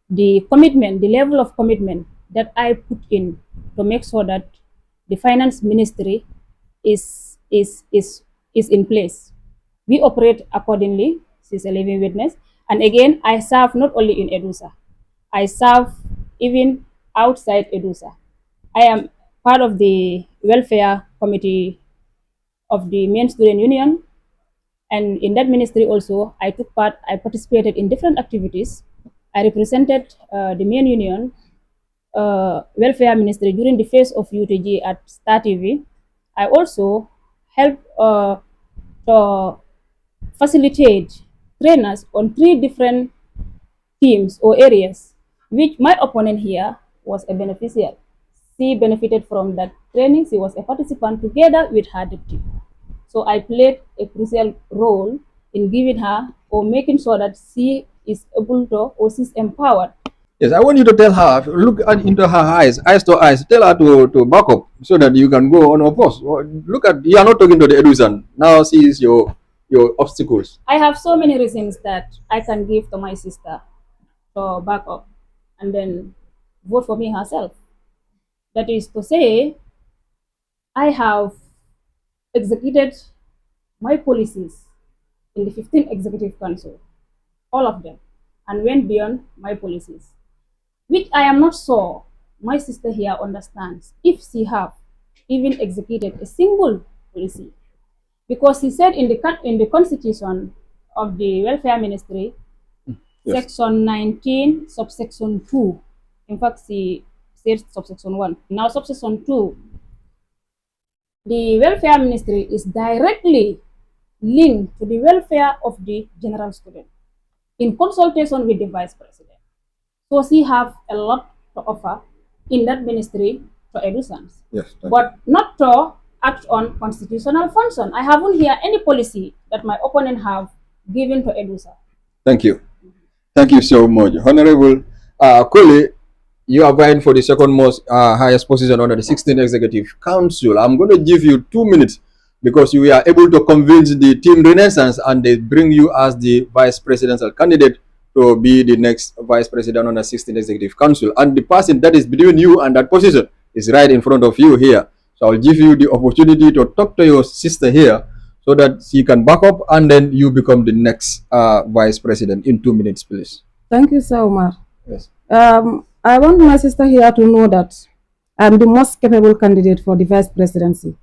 Speaker 1: the commitment, the level of commitment that I put in to make sure that the finance ministry is in place. We operate accordingly. She's a living witness. And again, I serve not only in EDUSA, I serve even outside EDUSA. I am part of the welfare committee of the main student union. And in that ministry also, I participated in different activities. I represented the main union welfare ministry during the phase of UTG at Star TV. I also helped to facilitate trainers on 3 different teams or areas, which my opponent here was a beneficiary. She benefited from that training. She was a participant together with her deputy. So I played a crucial role in giving her or making sure that she is able to, or she's empowered.
Speaker 2: Yes, I want you to tell her, look into her eyes to eyes, tell her to back up so that you can go on opposed. Look at, you are not talking to the EDUSA. Now she is your obstacles.
Speaker 1: I have so many reasons that I can give to my sister to back up and then vote for me herself. That is to say, I have executed my policies in the 15th Executive Council, all of them, and went beyond my policies, which I am not sure my sister here understands if she have even executed a single policy. Because he said in the constitution of the welfare ministry, yes, section 19, subsection 2. In fact, she said subsection 1. Now subsection 2, the welfare ministry is directly linked to the welfare of the general student in consultation with the vice president. So she have a lot to offer in that ministry to EDUSANs.
Speaker 2: Yes,
Speaker 1: but not to act on constitutional function. I haven't heard any policy that my opponent have given to EDUSA.
Speaker 2: Thank you. Thank you so much. Honorable Kole, you are vying for the second most highest position under the 16th Executive Council. I'm going to give you 2 minutes because you are able to convince the Team Renaissance and they bring you as the vice presidential candidate to be the next vice president on the 16th Executive Council. And the person that is between you and that position is right in front of you here. So I'll give you the opportunity to talk to your sister here so that she can back up and then you become the next vice president in 2 minutes, please.
Speaker 3: Thank you, Sir Omar.
Speaker 2: Yes.
Speaker 3: I want my sister here to know that I'm the most capable candidate for the vice presidency.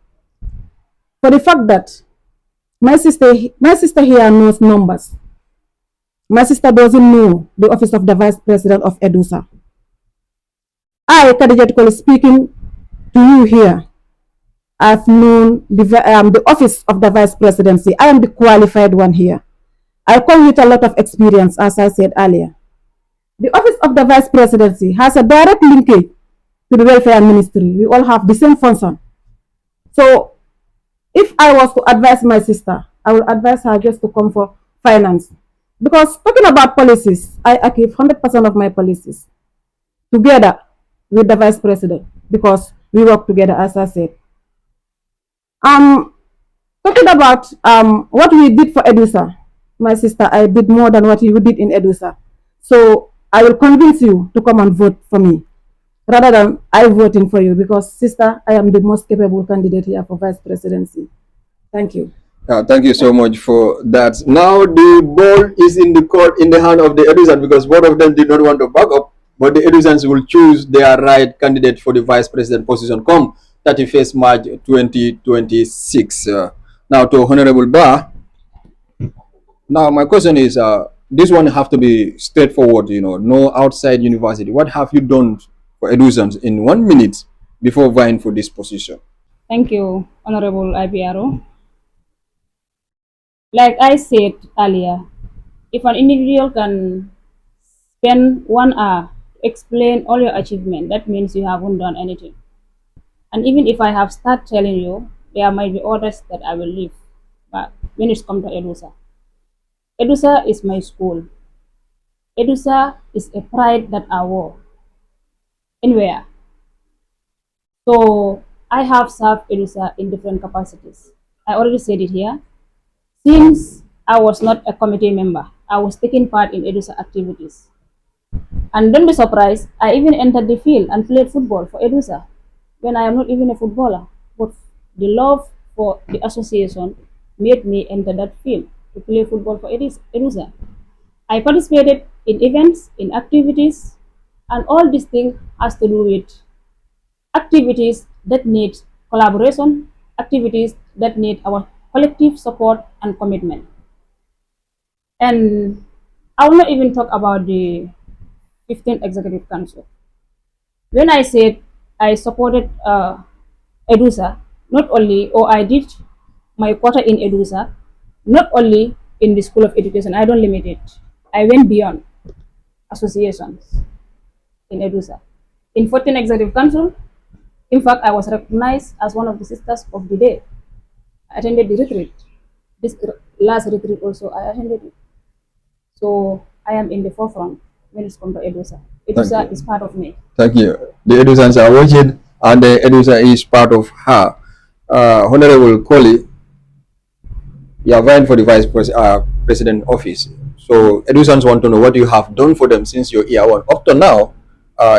Speaker 3: For the fact that my sister here knows numbers. My sister doesn't know the office of the vice president of EDUSA. I, categorically speaking to you here, I've known the office of the vice presidency. I am the qualified one here. I come with a lot of experience, as I said earlier. The office of the vice presidency has a direct linkage to the welfare ministry. We all have the same function. So if I was to advise my sister, I will advise her just to come for finance. Because talking about policies, I achieve 100% of my policies together with the vice president because we work together, as I said. Talking about what we did for EDUSA, my sister, I did more than what you did in EDUSA. So I will convince you to come and vote for me rather than I voting for you because, sister, I am the most capable candidate here for vice presidency. Thank you.
Speaker 2: Thank you so much for that. Now the ball is in the court, in the hand of the Edusans, because both of them did not want to back up, but the Edusans will choose their right candidate for the vice president position come 31st March 2026. Now to Honorable Ba. Now my question is, this one have to be straightforward, no outside university. What have you done for Edusans in 1 minute before vying for this position?
Speaker 1: Thank you, Honorable IBRO. Like I said earlier, if an individual can spend 1 hour to explain all your achievements, that means you haven't done anything. And even if I have started telling you, there might be others that I will leave. But when it comes to EDUSA, EDUSA is my school. EDUSA is a pride that I wore. Anywhere. So I have served EDUSA in different capacities. I already said it here. Since I was not a committee member, I was taking part in EDUSA activities. And don't be surprised, I even entered the field and played football for EDUSA when I am not even a footballer. But the love for the association made me enter that field to play football for EDUSA. I participated in events, in activities, and all these things has to do with activities that need collaboration, activities that need our collective support and commitment. And I will not even talk about the 15th Executive Council. When I said I supported EDUSA, not only, or I did my quota in EDUSA, not only in the School of Education, I don't limit it. I went beyond associations in EDUSA. In 14th Executive Council, in fact, I was recognized as one of the sisters of the day. I attended the retreat. This last retreat also, I attended it. So I am in the forefront when it comes to EDUSA. EDUSA is part of me.
Speaker 2: Thank you. The Edusans are watching, and the EDUSA is part of her. Honorable Colley, you are vying for the vice president office. So Edusans want to know what you have done for them since your year one. Up to now,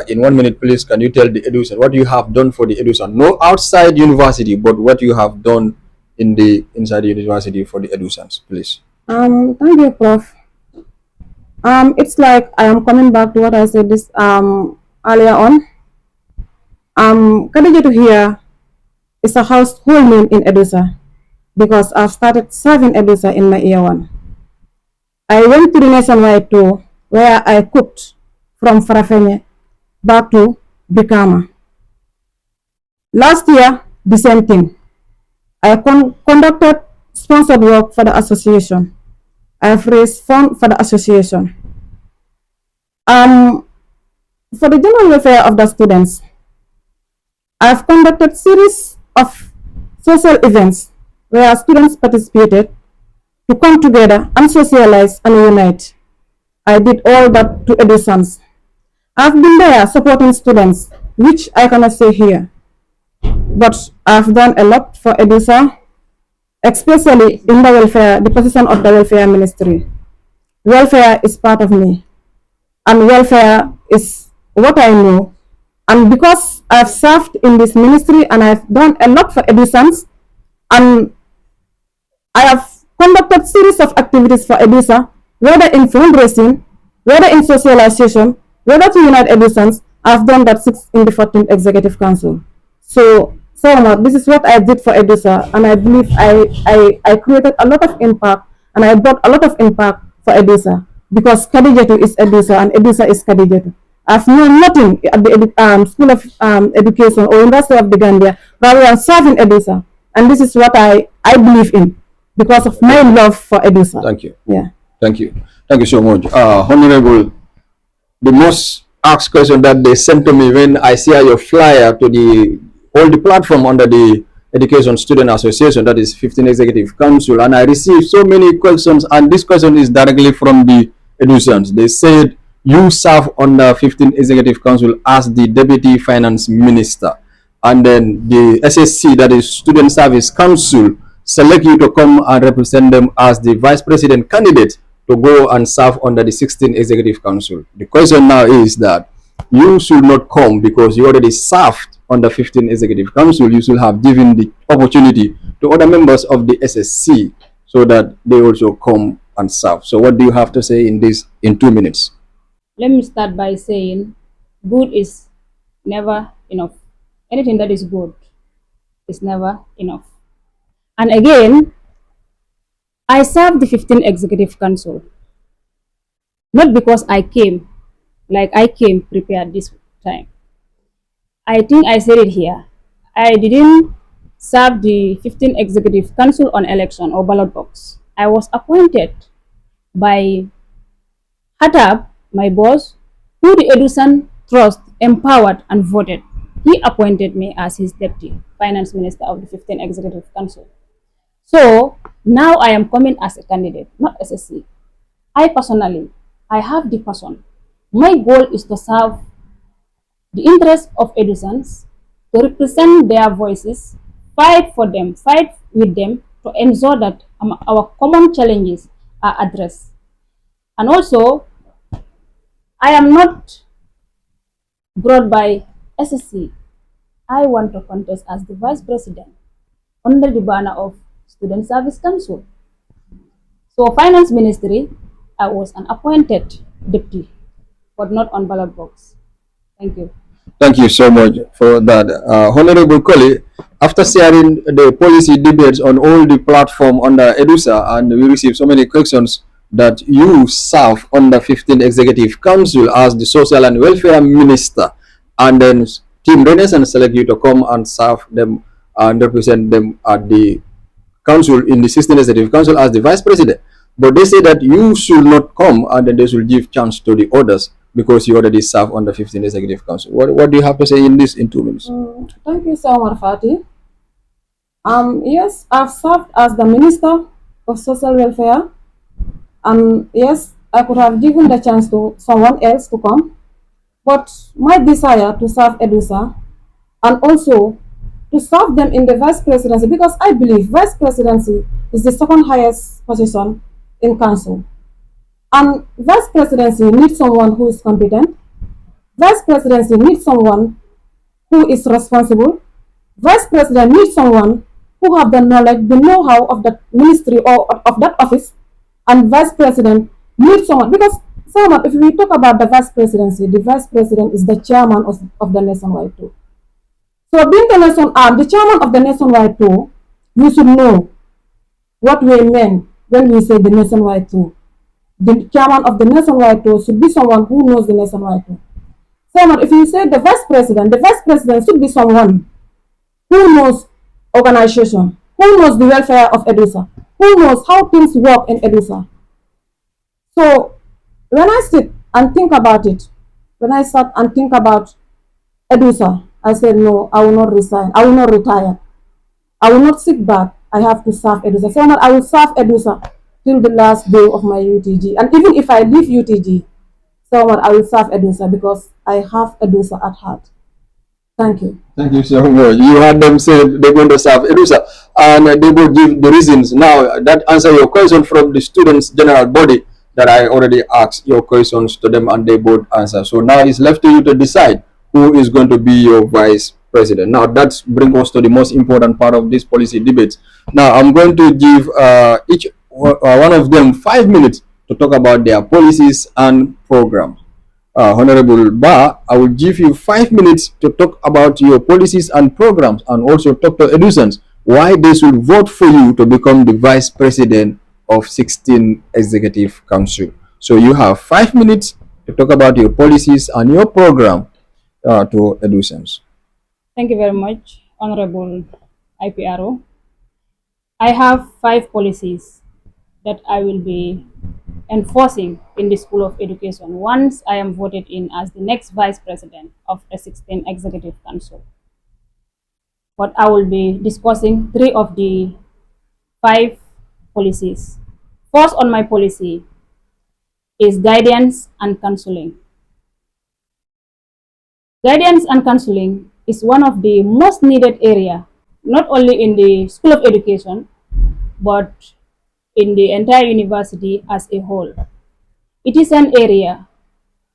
Speaker 2: in 1 minute, please, can you tell the Edusan what you have done for the Edusan? No outside university, but what you have done inside the university for the Edusans, please.
Speaker 3: Thank you, Prof. It's like I am coming back to what I said this earlier on. Kadija here is a household name in EDUSA because I've started serving EDUSA in my year one. I went to the nationwide tour where I cooked from Farafenye back to Bikama. Last year, the same thing. I conducted sponsored work for the association. I have raised funds for the association. For the general welfare of the students, I have conducted series of social events where students participated to come together and socialize and unite. I did all that to Edusans. I've been there supporting students, which I cannot say here, but I've done a lot for EDUSA, especially in the welfare, the position of the welfare ministry. Welfare is part of me, and welfare is what I know. And because I've served in this ministry and I've done a lot for Edusans, and I have conducted series of activities for EDUSA, whether in fundraising, whether in socialization, whether to unite Edusans, I've done that 6 in the 14th Executive Council. So this is what I did for EDUSA, and I believe I created a lot of impact, and I brought a lot of impact for EDUSA, because Kadijatu is EDUSA and EDUSA is Kadijatu. I've known nothing at the School of Education or University of the Gambia rather than serving EDUSA, and this is what I believe in because of my love for EDUSA.
Speaker 2: Thank you.
Speaker 3: Yeah.
Speaker 2: Thank you. Thank you so much. Honorable, the most asked question that they sent to me when I see your flyer to all the platform under the Education Student Association, that is 15 Executive Council, and I received so many questions, and this question is directly from the EDUSANs. They said you serve on the 15 Executive Council as the Deputy Finance Minister, and then the SSC, that is Student Service Council, select you to come and represent them as the Vice President candidate to go and serve under the 16 Executive Council. The question now is that you should not come because you already served on the 15 Executive Council. You should have given the opportunity to other members of the SSC so that they also come and serve. So what do you have to say in this in 2 minutes?
Speaker 1: Let me start by saying good is never enough. Anything that is good is never enough. And again, I served the 15 Executive Council, not because I came prepared this time. I think I said it here. I didn't serve the 15 Executive Council on election or ballot box. I was appointed by Hatab, my boss, who the EDUSAN Trust empowered and voted. He appointed me as his deputy finance minister of the 15 Executive Council. So now I am coming as a candidate, not SSC. I have the passion. My goal is to serve the interests of EDUSANs, to represent their voices, fight for them, fight with them to ensure that our common challenges are addressed. And also, I am not brought by SSC. I want to contest as the Vice President under the banner of Student Service Council. So Finance Ministry, I was an appointed deputy, but not on ballot box. Thank you.
Speaker 2: Thank you so much for that. Honorable Colley, after sharing the policy debates on all the platform under EDUSA, and we received so many questions that you serve on the 15th Executive Council as the Social and Welfare Minister, and then Team Renaissance select you to come and serve them and represent them at the council in the 16th Executive Council as the Vice President. But they say that you should not come, and then they should give chance to the others because you already serve on the 15th Executive Council. What do you have to say in this in 2 minutes?
Speaker 3: Thank you so much, Fatih. Yes, I've served as the Minister of Social Welfare. Yes, I could have given the chance to someone else to come, but my desire to serve EDUSA and also to serve them in the Vice Presidency, because I believe Vice Presidency is the second highest position in Council. And Vice Presidency needs someone who is competent. Vice Presidency needs someone who is responsible. Vice President needs someone who have the knowledge, the know-how of that ministry or of that office. And Vice President needs someone, because if we talk about the Vice Presidency, the Vice President is the chairman of the nationwide tour. So being the chairman of the nationwide tour, you should know what we mean when we say the nationwide tour. The chairman of the nationwide tour should be someone who knows the nationwide tour. So if you say the Vice President should be someone who knows organization, who knows the welfare of EDUSA, who knows how things work in EDUSA. So when I sit and think about it, when I sat and think about EDUSA, I said, no, I will not resign. I will not retire. I will not sit back. I have to serve EDUSA. So I will serve EDUSA till the last day of my UTG. And even if I leave UTG, I will serve EDUSA because I have EDUSA at heart. Thank you.
Speaker 2: Thank you so much. You had them say they're going to serve EDUSA, and they will give the reasons. Now, that answer your question from the students' general body that I already asked your questions to them, and they both answer. So now it's left to you to decide who is going to be your vice president. Now, that brings us to the most important part of this policy debate. Now, I'm going to give each one of them 5 minutes to talk about their policies and program. Honorable Ba, I will give you 5 minutes to talk about your policies and programs, and also talk to EDUSANs why they should vote for you to become the vice president of 16 Executive Council. So you have 5 minutes to talk about your policies and your program to EDUSANs.
Speaker 1: Thank you very much, Honorable IPRO. I have 5 policies that I will be enforcing in the School of Education once I am voted in as the next Vice President of the 16th Executive Council. but I will be discussing 3 of the 5 policies. First on my policy is guidance and counseling. Guidance and counseling is one of the most needed area, not only in the School of Education, but in the entire university as a whole. It is an area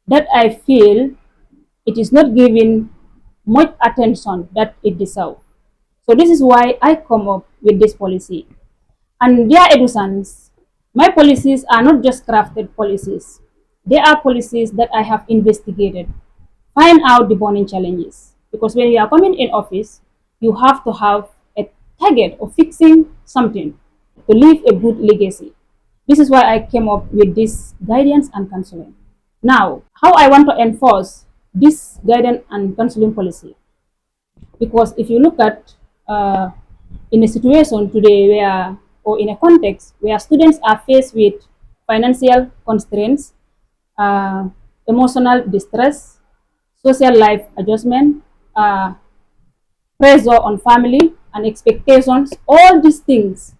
Speaker 1: that I feel it is not given much attention that it deserves. So this is why I come up with this policy. And dear Edusans, my policies are not just crafted policies. They are policies that I have investigated, find out the burning challenges. Because when you are coming in office, you have to have a target of fixing something to leave a good legacy. This is why I came up with this guidance and counseling. Now, how I want to enforce this guidance and counseling policy, because if you look at in a situation today where, or in a context where students are faced with financial constraints, emotional distress, social life adjustment, pressure on family and expectations, all these things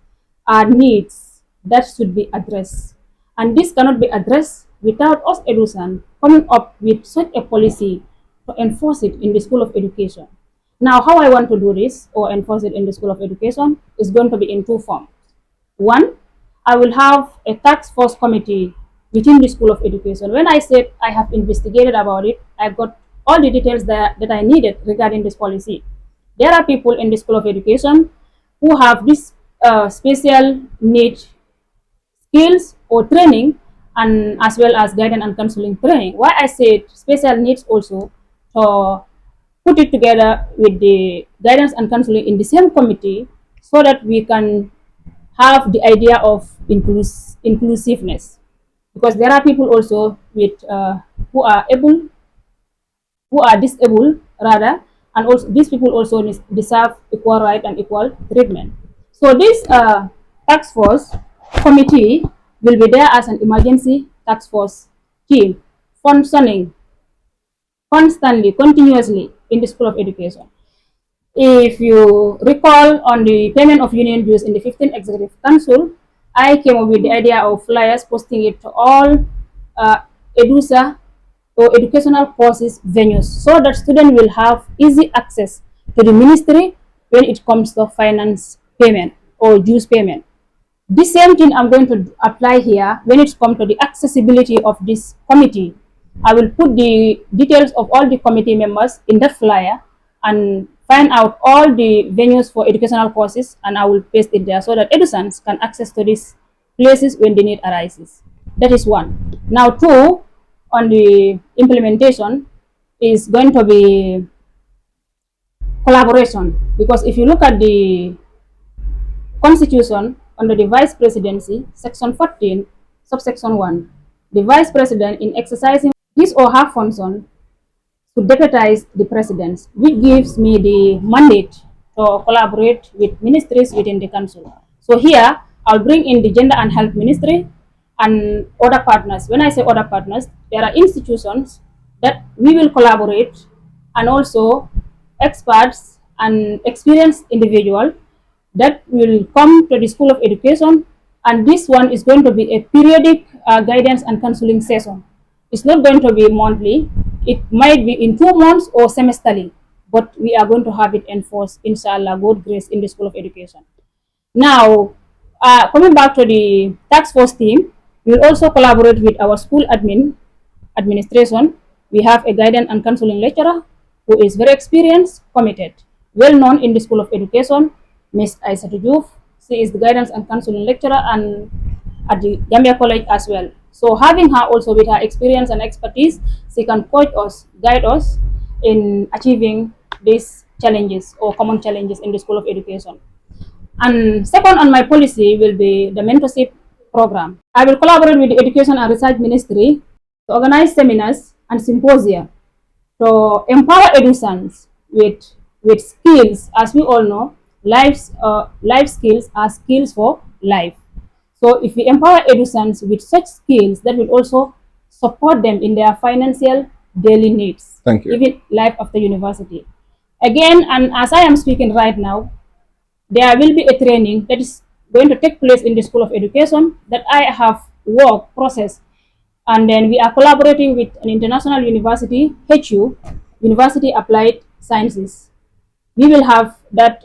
Speaker 1: are needs that should be addressed. And this cannot be addressed without us EDUSAN coming up with such a policy to enforce it in the School of Education. Now, how I want to do this or enforce it in the School of Education is going to be in 2 forms. One, I will have a task force committee within the School of Education. When I said I have investigated about it, I got all the details that I needed regarding this policy. There are people in the School of Education who have this special need skills or training, and as well as guidance and counseling training. Why I said special needs also, to put it together with the guidance and counseling in the same committee so that we can have the idea of inclusiveness. Because there are people also with who are able, who are disabled rather, and also these people also deserve equal right and equal treatment. So this task force committee will be there as an emergency task force team functioning constantly, continuously in the School of Education. If you recall on the payment of union dues in the 15th Executive Council, I came up with the idea of flyers, posting it to all EDUSA or educational courses venues so that students will have easy access to the ministry when it comes to finance payment or dues payment. The same thing I'm going to apply here when it comes to the accessibility of this committee. I will put the details of all the committee members in that flyer and find out all the venues for educational courses, and I will paste it there so that EDUSANs can access to these places when the need arises. That is one. Now 2, on the implementation is going to be collaboration, because if you look at the Constitution under the Vice Presidency, Section 14, subsection 1, the Vice President in exercising his or her function to deputize the President, which gives me the mandate to collaborate with ministries within the Council. So here, I'll bring in the Gender and Health Ministry and other partners. When I say other partners, there are institutions that we will collaborate, and also experts and experienced individuals that will come to the School of Education, and this one is going to be a periodic guidance and counseling session. It's not going to be monthly. It might be in 2 months or semesterly, but we are going to have it enforced, inshallah, God grace, in the School of Education. Now, coming back to the task force team, we will also collaborate with our school administration. We have a guidance and counseling lecturer who is very experienced, committed, well known in the School of Education, Ms. Aissatou Diouf. She is the guidance and counseling lecturer and at the Gambia College as well. So having her also with her experience and expertise, she can coach us, guide us in achieving these challenges or common challenges in the School of Education. And second on my policy will be the mentorship program. I will collaborate with the Education and Research Ministry to organize seminars and symposia to empower EDUSANs with skills. As we all know, life skills are skills for life. So if we empower EDUSANs with such skills, that will also support them in their financial daily needs,
Speaker 2: Thank you.
Speaker 1: even life after university. Again, and as I am speaking right now, there will be a training that is going to take place in the School of Education that I have worked, process, and then we are collaborating with an international university, HU, University Applied Sciences. We will have that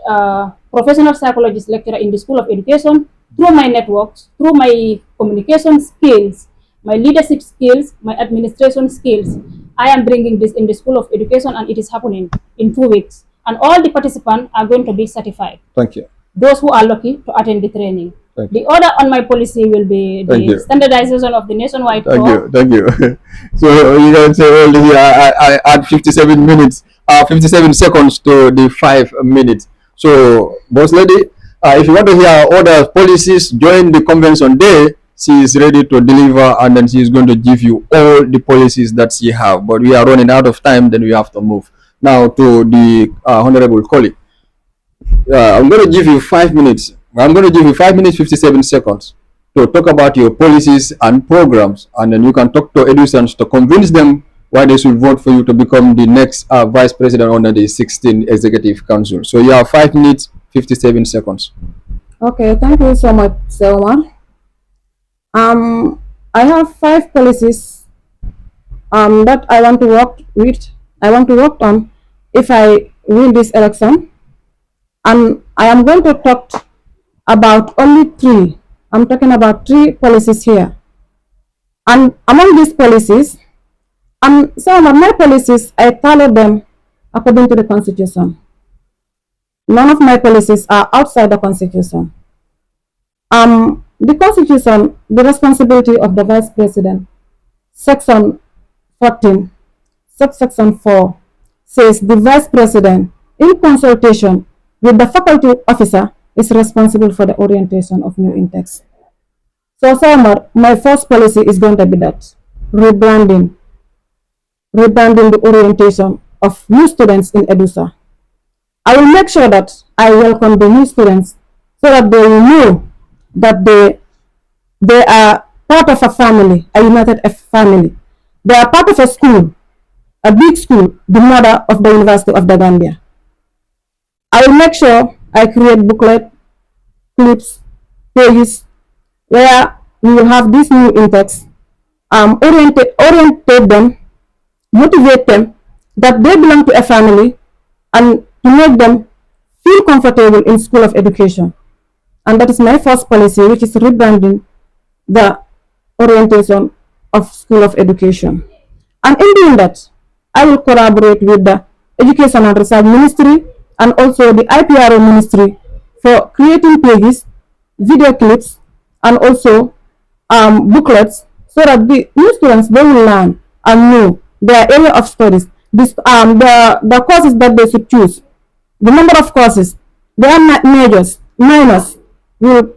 Speaker 1: professional psychologist lecturer in the School of Education through my networks, through my communication skills, my leadership skills, my administration skills. I am bringing this in the School of Education and it is happening in 2 weeks. And all the participants are going to be certified.
Speaker 2: Thank you.
Speaker 1: Those who are lucky to attend the training.
Speaker 2: Thank
Speaker 1: The order on my policy will be the standardization of the nationwide
Speaker 2: Thank you. So you can say only I add 57 minutes, 57 seconds to the 5 minutes. So, boss lady, if you want to hear other policies, join the convention day. She is ready to deliver, and then she is going to give you all the policies that she have. But we are running out of time, then we have to move now to the honorable colleague. I'm going to give you 5 minutes. I'm going to give you 5 minutes, 57 seconds to talk about your policies and programs, and then you can talk to EDUSANs to convince them why they should vote for you to become the next vice president under the 16th Executive Council. So you have 5 minutes, 57 seconds.
Speaker 3: Okay, thank you so much, Selma. I have 5 policies that I want to work with. I want to work on if I win this election, and I am going to talk about only 3. I'm talking about 3 policies here, and among these policies, some of my policies, I follow them according to the Constitution. None of my policies are outside the Constitution. The Constitution, the responsibility of the Vice President, Section 14, subsection 4, says the Vice President, in consultation with the faculty officer, is responsible for the orientation of new intakes. So, Summer, my first policy is going to be that rebranding the orientation of new students in EDUSA. I will make sure that I welcome the new students so that they will know that they are part of a family, a united family. They are part of a school, a big school, the mother of the University of the Gambia. I will make sure I create booklet, clips, pages, where we will have these new intakes, orientate them, motivate them that they belong to a family, and to make them feel comfortable in School of Education. And that is my first policy, which is rebranding the orientation of School of Education. And in doing that, I will collaborate with the Education and Research Ministry and also the IPRO Ministry for creating pages, video clips, and also booklets, so that the new students, they will learn and know their area of studies, the courses that they should choose, the number of courses, their majors, minors, will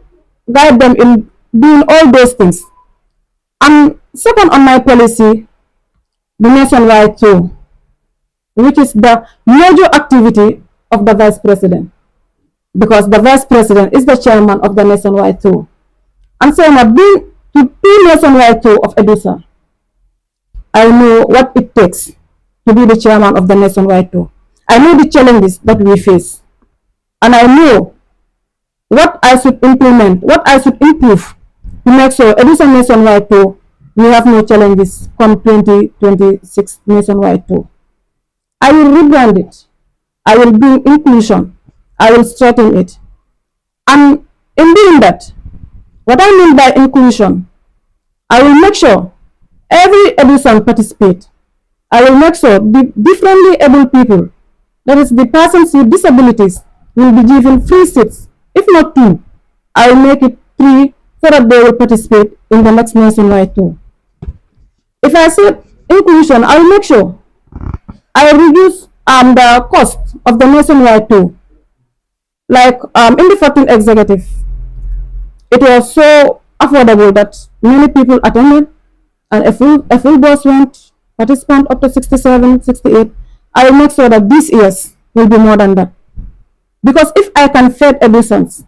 Speaker 3: guide them in doing all those things. And second on my policy, the nationwide tour, which is the major activity of the Vice President, because the Vice President is the chairman of the nationwide tour. And so I've been to 2 nationwide tour of EDUSA. I know what it takes to be the chairman of the nationwide tour. I know the challenges that we face, and I know what I should implement, what I should improve to make sure EDUSA nationwide tour, we have no challenges come 2026 nationwide tour. I will rebrand it. I will bring inclusion. I will strengthen it. And in doing that, what I mean by inclusion, I will make sure every EDUSAN participate. I will make sure the differently able people, that is the persons with disabilities, will be given free seats. If not 2, I will make it 3 so that they will participate in the next nationwide tour. If I say inclusion, I will make sure I will reduce the cost of the nationwide tour. Like in the 14th executive, it was so affordable that many people attended, and a full bus went, participant up to 67, 68. I will make sure that these years will be more than that. Because if I can feed EDUSANs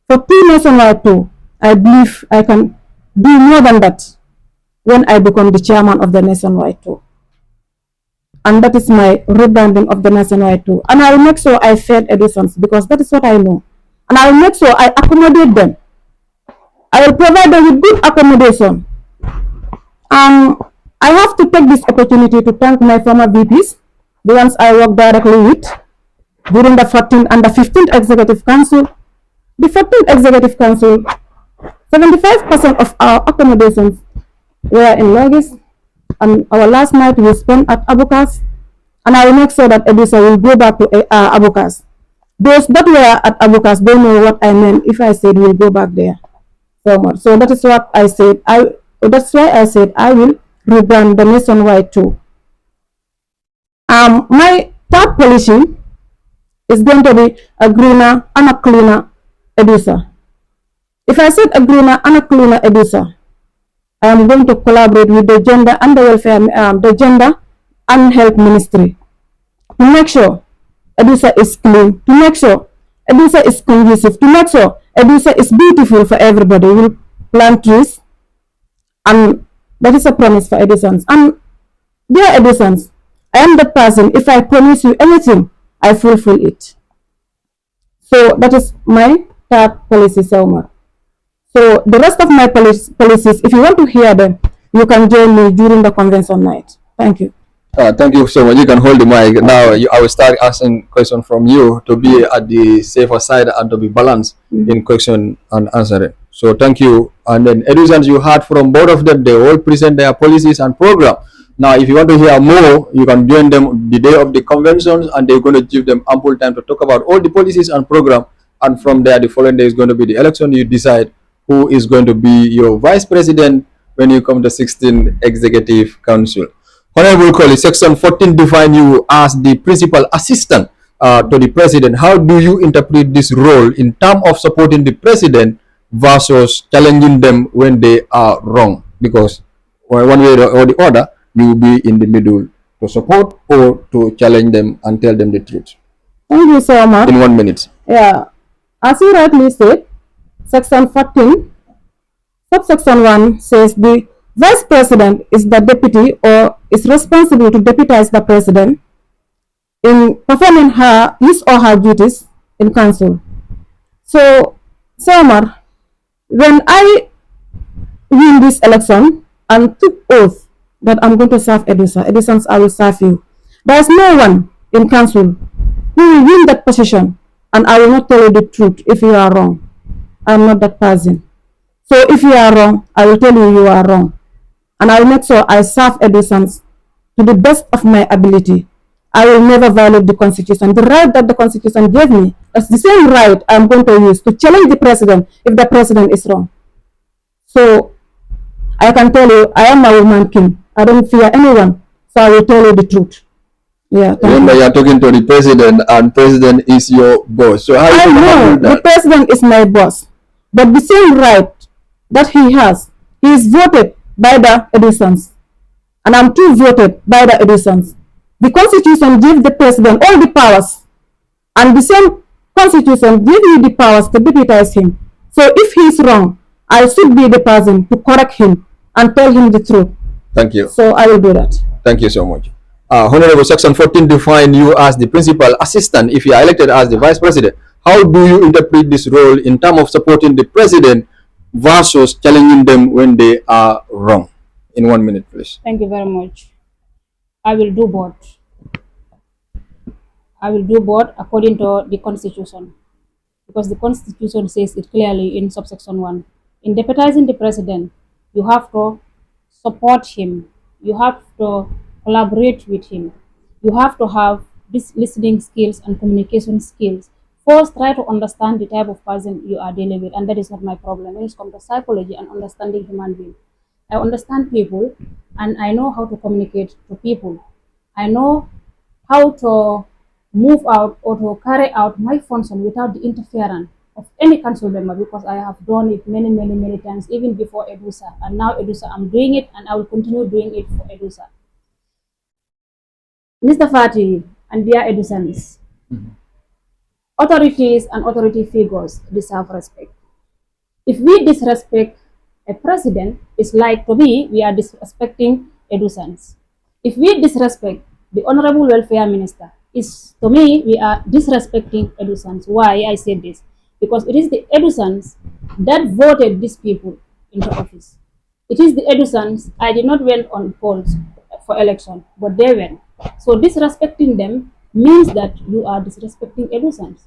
Speaker 3: for 2 nationwide tour, I believe I can do more than that when I become the chairman of the nationwide tour. And that is my rebranding of the nationwide too. And I will make sure I fed Edusans because that is what I know. And I will make sure I accommodate them. I will provide them with good accommodation. I have to take this opportunity to thank my former VPs, the ones I work directly with during the 14th and the 15th Executive Council. The 14th Executive Council, 75% of our accommodations were in Logis, and our last night we spent at Abukas, and I will make sure that EDUSA will go back to Abukas. Those that were at Abukas don't know what I meant if I said we'll go back there so much. So that is what I said. That's why I said I will rebrand the nationwide too. My third policy is going to be a greener and a cleaner EDUSA. If I said a greener and a cleaner EDUSA, I am going to collaborate with the gender and the welfare, the gender and health ministry to make sure EDUSA is clean, to make sure EDUSA is conducive, to make sure EDUSA is beautiful for everybody. We will plant trees, and that is a promise for EDUSANS. And dear EDUSANS, I am the person, if I promise you anything, I fulfill it. So that is my third policy, Selma. So the rest of my policies, if you want to hear them, you can join me during the convention night. Thank you.
Speaker 2: Thank you so much. You can hold the mic. Now I will start asking questions from you to be at the safer side and to be balanced in question and answering. So thank you. And then EDUSANS, you heard from both of them. They all present their policies and program. Now, if you want to hear more, you can join them the day of the conventions, and they're going to give them ample time to talk about all the policies and program. And from there, the following day is going to be the election. You decide who is going to be your vice president when you come to 16th Executive Council. Honorable Colleague, Section 14 define you as the principal assistant to the president. How do you interpret this role in terms of supporting the president versus challenging them when they are wrong? Because one way or the other, you will be in the middle to support or to challenge them and tell them the truth.
Speaker 3: Thank you so much.
Speaker 2: In 1 minute.
Speaker 3: Yeah. As you rightly said, Section 14, subsection 1 says the vice president is the deputy or is responsible to deputize the president in performing his or her duties in council. So, Samar, when I win this election and took oath that I'm going to serve EDUSA, EDUSANS, I will serve you. There is no one in council who will win that position, and I will not tell you the truth if you are wrong. I am not that person. So if you are wrong, I will tell you you are wrong. And I will make sure I serve EDUSANS to the best of my ability. I will never violate the Constitution. The right that the Constitution gave me, that's the same right I'm going to use to challenge the president if the president is wrong. So I can tell you, I am a woman king. I don't fear anyone. So I will tell you the truth. Yeah.
Speaker 2: Remember, you are talking to the president, and president is your boss. So how
Speaker 3: I know the president is my boss, but the same right that he has, he is voted by the EDUSANS, and I'm too voted by the EDUSANS. The Constitution gives the president all the powers, and the same Constitution gives me the powers to deputize him. So if he is wrong, I should be the person to correct him and tell him the truth.
Speaker 2: Thank you.
Speaker 3: So I will do that.
Speaker 2: Thank you so much. Honorable, Section 14 define you as the principal assistant if you are elected as the vice president. How do you interpret this role in terms of supporting the president versus challenging them when they are wrong? In 1 minute, please.
Speaker 1: Thank you very much. I will do both. I will do both according to the Constitution, because the Constitution says it clearly in subsection 1. In deputizing the president, you have to support him. You have to collaborate with him. You have to have these listening skills and communication skills. First, try to understand the type of person you are dealing with, and that is not my problem. When it comes to psychology and understanding human beings, I understand people, and I know how to communicate to people. I know how to move out or to carry out my function without the interference of any council member, because I have done it many times, even before EDUSA, and now EDUSA I'm doing it, and I will continue doing it for EDUSA. Mr. Fati and dear EDUSANS, authorities and authority figures deserve respect. If we disrespect a president, it's like to me we are disrespecting EDUSANS. If we disrespect the Honorable Welfare Minister, is, to me, we are disrespecting EDUSANS. Why I say this? Because it is the EDUSANS that voted these people into office. It is the EDUSANS. I did not went on polls for election, but they went. So disrespecting them means that you are disrespecting EDUSANS.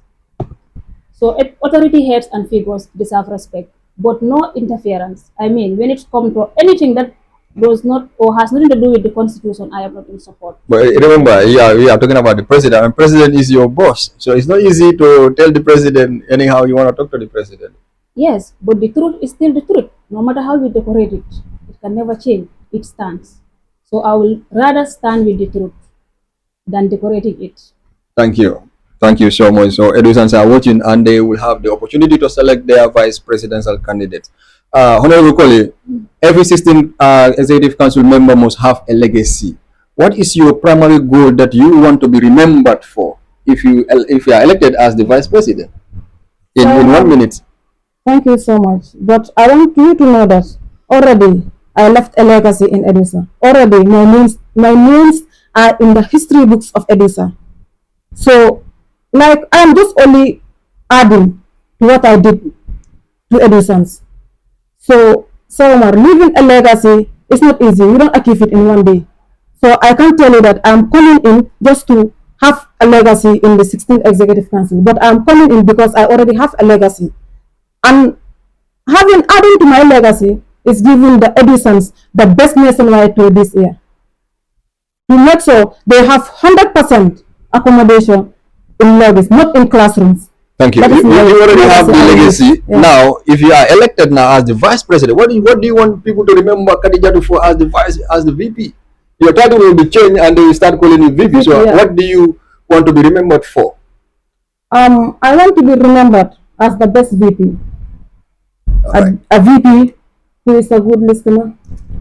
Speaker 1: So authority heads and figures deserve respect, but no interference. I mean, when it comes to anything that does not or has nothing to do with the constitution, I am not in support.
Speaker 2: But remember, yeah, we are talking about the president, and president is your boss. So it's not easy to tell the president anyhow you want to talk to the president.
Speaker 1: Yes, but the truth is still the truth. No matter how we decorate it, it can never change. It stands. So I will rather stand with the truth than decorating it.
Speaker 2: Thank you. Thank you so much. So EDUSANS are watching and they will have the opportunity to select their vice presidential candidates. Honorable Kole, every 16 executive council member must have a legacy. What is your primary goal that you want to be remembered for if you are elected as the vice president? In 1 minute.
Speaker 3: Thank you so much. But I want you to know that already I left a legacy in EDUSA. Already my names are in the history books of EDUSA. So, like, I'm just only adding to what I did to EDUSANS. So, leaving a legacy is not easy. You don't achieve it in one day. So, I can tell you that I'm coming in just to have a legacy in the 16th Executive Council. But I'm coming in because I already have a legacy. And adding to my legacy is giving the EDUSANS the best nationwide tour this year. To make sure they have 100% accommodation in lobbies, not in classrooms.
Speaker 2: Thank you. You already have the legacy. Yeah. Now, if you are elected now as the vice president, what do you want people to remember Khadijatu for as the VP? Your title will be changed and they will start calling you VP. So, yeah. What do you want to be remembered for?
Speaker 3: I want to be remembered as the best VP. Right. A VP who is a good listener.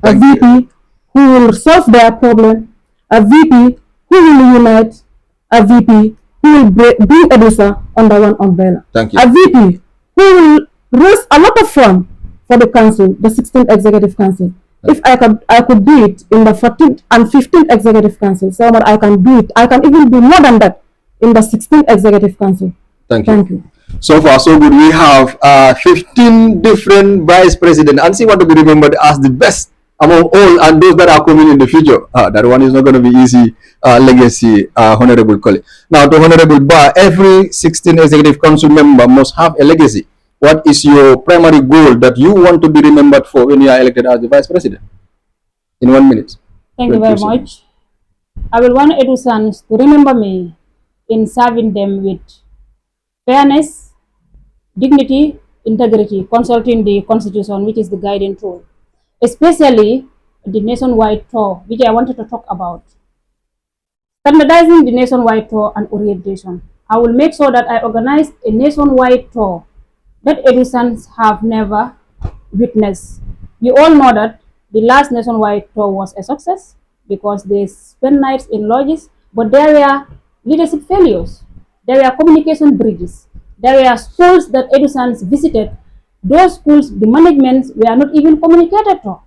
Speaker 3: A VP who will solve their problem. A VP who will unite. A VP who will bring EDUSA under one umbrella.
Speaker 2: Thank you.
Speaker 3: A VP who will raise a lot of funds for the council, the 16th Executive Council. If I could do it in the 14th and 15th Executive Council, so I can do it. I can even do more than that in the 16th Executive Council.
Speaker 2: Thank you. So far, so good. We have 15 different vice presidents, and she want to be remembered as the best among all, and those that are coming in the future. That one is not going to be easy. Legacy, Honorable Kole. Now, to Honorable Ba, every 16 executive council member must have a legacy. What is your primary goal that you want to be remembered for when you are elected as the vice president? In 1 minute.
Speaker 1: Thank you very much. I will want EDUSANS to remember me in serving them with fairness, dignity, integrity, consulting the Constitution, which is the guiding tool, especially the nationwide tour, which I wanted to talk about. Standardizing the nationwide tour and orientation. I will make sure that I organize a nationwide tour that EDUSANS have never witnessed. You all know that the last nationwide tour was a success because they spent nights in lodges, but there were leadership failures. There were communication bridges. There were schools that EDUSANS visited. Those schools, the managements were not even communicated to.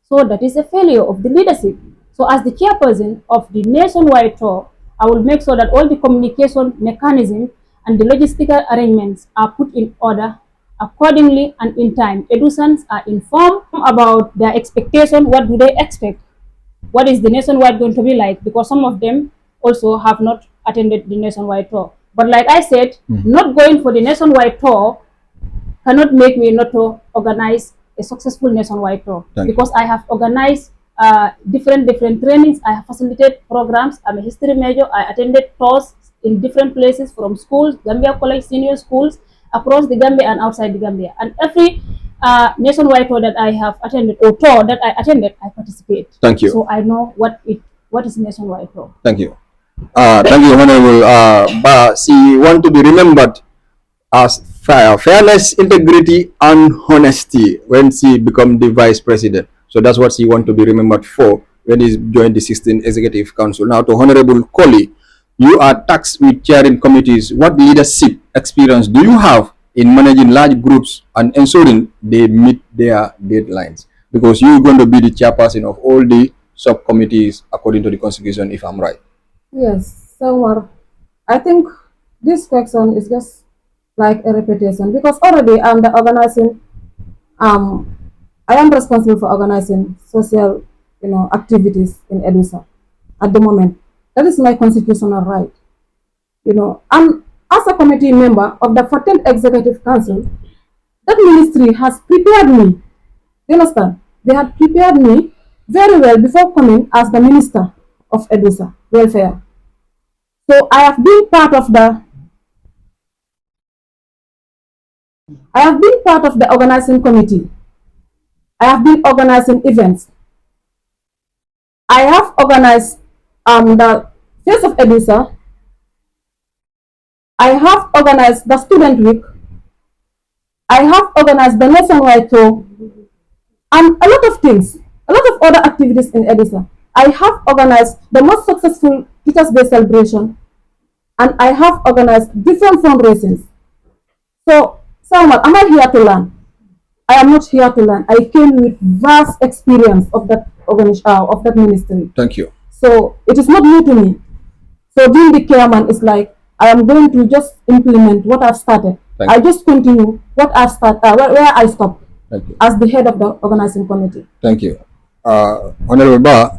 Speaker 1: So that is a failure of the leadership. So as the chairperson of the nationwide tour, I will make sure that all the communication mechanisms and the logistical arrangements are put in order accordingly and in time. EDUSANS are informed about their expectation. What do they expect? What is the nationwide going to be like? Because some of them also have not attended the nationwide tour. But like I said, not going for the nationwide tour cannot make me not to organize a successful nationwide tour. Because I have organized different trainings. I have facilitated programs. I'm a history major. I attended tours in different places from schools, Gambia College, senior schools, across the Gambia and outside the Gambia. And every nationwide tour that I have attended or tour that I attended, I participate.
Speaker 2: Thank you.
Speaker 1: So I know what is nationwide tour.
Speaker 2: Thank you. Thank you, Honorable. But she want to be remembered as fairness, integrity, and honesty when she become the vice president. So that's what she want to be remembered for when he joined the 16th Executive Council. Now to Honorable Kole, you are tasked with chairing committees. What leadership experience do you have in managing large groups and ensuring they meet their deadlines? Because you're going to be the chairperson of all the subcommittees according to the Constitution, if I'm right.
Speaker 3: Yes, so I think this question is just like a repetition because already I'm the organizing. Um, I am responsible for organizing social, activities in EDUSA at the moment. That is my constitutional right. And as a committee member of the 14th Executive Council, that ministry has prepared me. You understand? They had prepared me very well before coming as the minister of EDUSA welfare. So I have been part of the organizing committee. I have been organizing events. I have organized the Face of EDUSA. I have organized the Student Week. I have organized the nationwide tour and a lot of things, a lot of other activities in EDUSA. I have organized the most successful Teachers' Day celebration and I have organized different fundraisings. So, Salman, am I here to learn? I am not here to learn. I came with vast experience of that ministry.
Speaker 2: Thank you.
Speaker 3: So it is not new to me. So being the chairman is like I am going to just implement what I've started. I just continue what I've started, where I stopped as the head of the organizing committee.
Speaker 2: Thank you. Honorable Ba,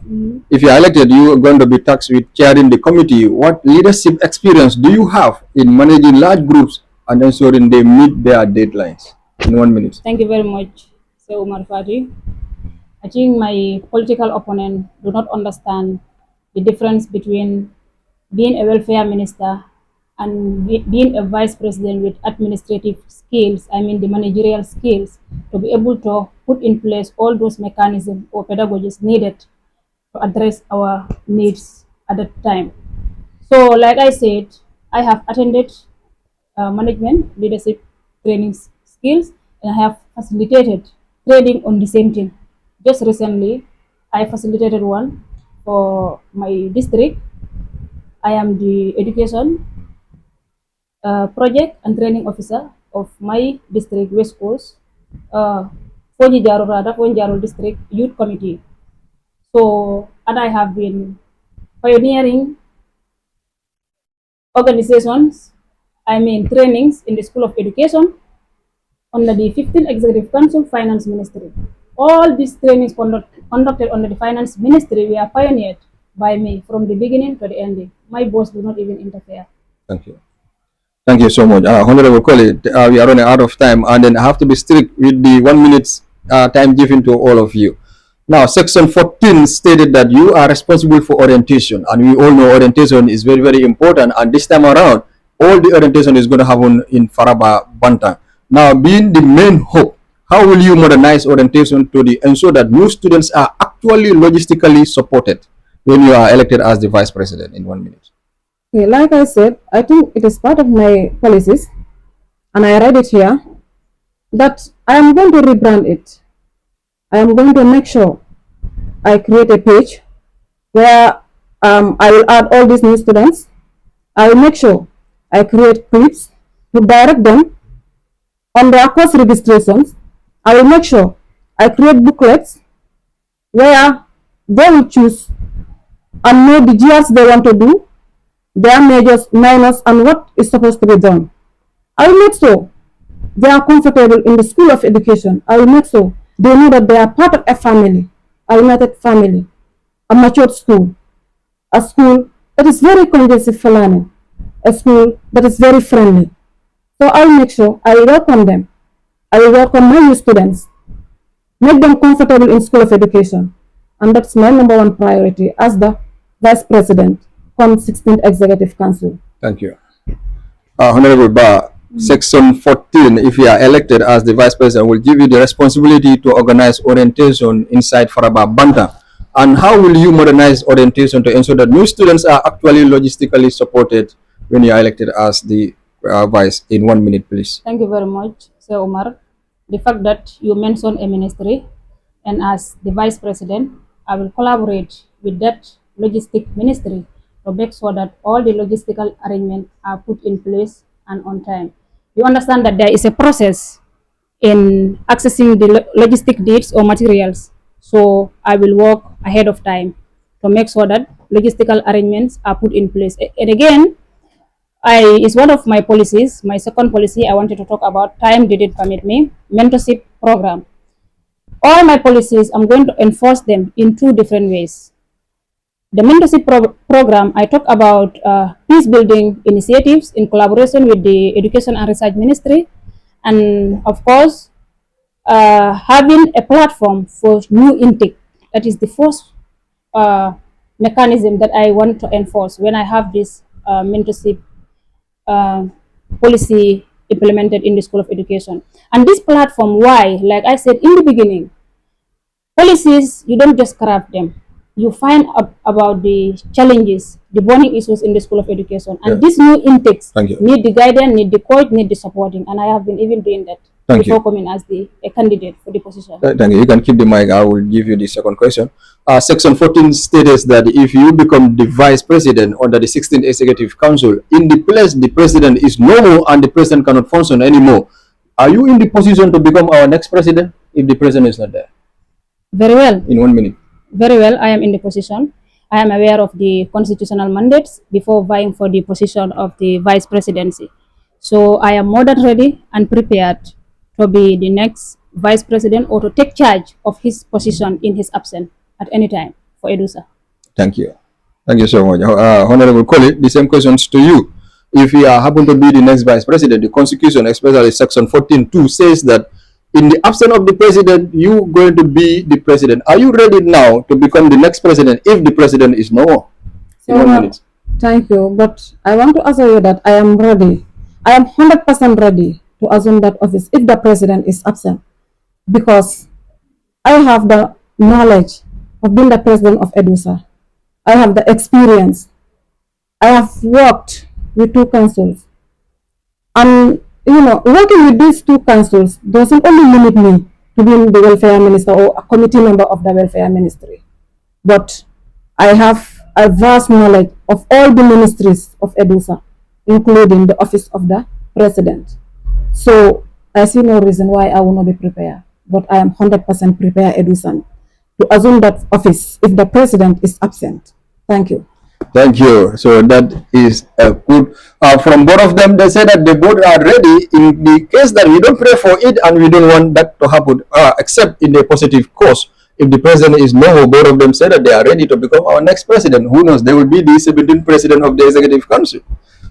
Speaker 2: if you are elected, you are going to be tasked with chairing the committee. What leadership experience do you have in managing large groups and ensuring they meet their deadlines? In 1 minute.
Speaker 1: Thank you very much, Sir Umar Fati. I think my political opponent do not understand the difference between being a welfare minister and being a vice president with administrative skills, I mean the managerial skills, to be able to put in place all those mechanisms or pedagogies needed to address our needs at that time. So, like I said, I have attended management leadership training skills and I have facilitated training on the same thing. Just recently, I facilitated one for my district. I am the education project and training officer of my district, West Coast, Fonyi Jaro District Youth Committee. So, and I have been pioneering organizations, I mean trainings in the School of Education under the 15th Executive Council Finance Ministry. All these trainings conducted under the Finance Ministry were pioneered by me from the beginning to the ending. My boss did not even interfere.
Speaker 2: Thank you. Thank you so much. Honorable colleague, we are running out of time and then I have to be strict with the 1 minute time given to all of you. Now, section 14 stated that you are responsible for orientation, and we all know orientation is very, very important. And this time around, all the orientation is going to happen in Faraba Banta. Now, being the main hope, how will you modernize orientation to ensure that new students are actually logistically supported when you are elected as the vice president in 1 minute?
Speaker 3: Okay, like I said, I think it is part of my policies, and I read it here, that I am going to rebrand it. I am going to make sure I create a page where I will add all these new students. I will make sure I create clips to direct them on their course registrations. I will make sure I create booklets where they will choose and know the GRs they want to do, their majors, minors, and what is supposed to be done. I will make sure they are comfortable in the School of Education. I will make sure they know that they are part of a family, a united family, a matured school, a school that is very conducive for learning, a school that is very friendly. So I will make sure I will welcome them. I will welcome my new students, make them comfortable in School of Education. And that's my number one priority as the Vice President from 16th Executive Council.
Speaker 2: Thank you. Honorable Ba, Section 14, if you are elected as the Vice President, will give you the responsibility to organize orientation inside Faraba Banta. And how will you modernize orientation to ensure that new students are actually logistically supported when you are elected as the Vice? In 1 minute, please.
Speaker 1: Thank you very much, Sir Omar. The fact that you mentioned a ministry, and as the Vice President, I will collaborate with that logistic ministry to make sure that all the logistical arrangements are put in place and on time. You understand that there is a process in accessing the logistic needs or materials. So I will work ahead of time to make sure that logistical arrangements are put in place. And again, it's one of my policies. My second policy I wanted to talk about, time did it permit me, mentorship program. All my policies, I'm going to enforce them in two different ways. The mentorship program, I talk about peace building initiatives in collaboration with the Education and Research Ministry, and of course, having a platform for new intake. That is the first mechanism that I want to enforce when I have this mentorship uh, policy implemented in the School of Education. And this platform, why? Like I said in the beginning, policies, you don't just craft them. You find about the challenges, the burning issues in the School of Education. And these new intakes need the guidance, need the coach, need the supporting. And I have been even doing that before coming as a candidate for the position.
Speaker 2: Thank you. You can keep the mic. I will give you the second question. Section 14 states that if you become the vice president under the 16th Executive Council, in the place the president is no more and the president cannot function anymore, are you in the position to become our next president if the president is not there?
Speaker 1: Very well.
Speaker 2: In 1 minute.
Speaker 1: Very well, I am in the position. I am aware of the constitutional mandates before vying for the position of the vice presidency. So I am more than ready and prepared to be the next vice president or to take charge of his position in his absence at any time for EDUSA.
Speaker 2: Thank you. Thank you so much. Honorable colleague, the same questions to you. If you happen to be the next vice president, the Constitution, especially Section 14.2, says that in the absence of the president, you going to be the president. Are you ready now to become the next president if the president is no more?
Speaker 3: So, thank you. But I want to assure you that I am ready. I am 100% ready to assume that office if the president is absent, because I have the knowledge of being the president of EDUSA. I have the experience. I have worked with two councils. And working with these two councils doesn't only limit me to being the welfare minister or a committee member of the welfare ministry, but I have a vast knowledge of all the ministries of EDUSA, including the office of the president. So I see no reason why I will not be prepared, but I am 100% prepared, EDUSA, to assume that office if the president is absent. Thank you.
Speaker 2: Thank you. So that is a good. From both of them, they say that they both are ready in the case that we don't pray for it and we don't want that to happen, except in the positive course. If the president is no, both of them say that they are ready to become our next president. Who knows? They will be the 17th president of the Executive Council.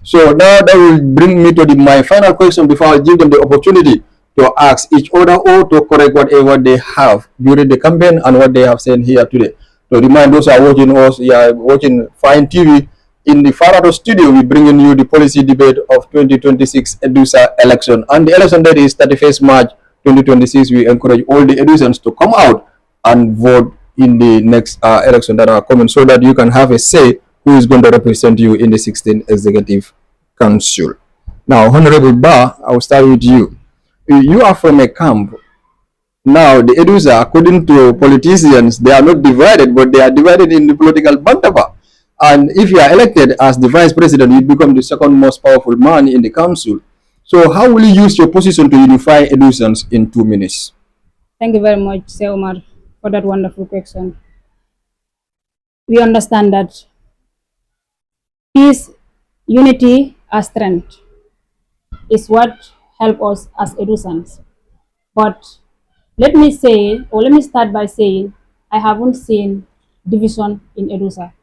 Speaker 2: So now that will bring me to my final question before I give them the opportunity to ask each other or to correct whatever they have during the campaign and what they have said here today. To remind those who are watching us, watching Fine TV, in the Farado studio, we bring in you the policy debate of 2026 EDUSA election. And the election date is 31st March 2026. We encourage all the EDUSANs to come out and vote in the next election that are coming so that you can have a say who is going to represent you in the 16th Executive Council. Now, Honorable Ba, I will start with you. You are from a camp. Now, the EDUSA, according to politicians, they are not divided, but they are divided in the political bantaba. And if you are elected as the vice president, you become the second most powerful man in the council. So how will you use your position to unify EDUSANs in 2 minutes?
Speaker 1: Thank you very much, Sir Omar, for that wonderful question. We understand that peace, unity, and strength is what help us as EDUSANs. But let me start by saying, I haven't seen division in EDUSA.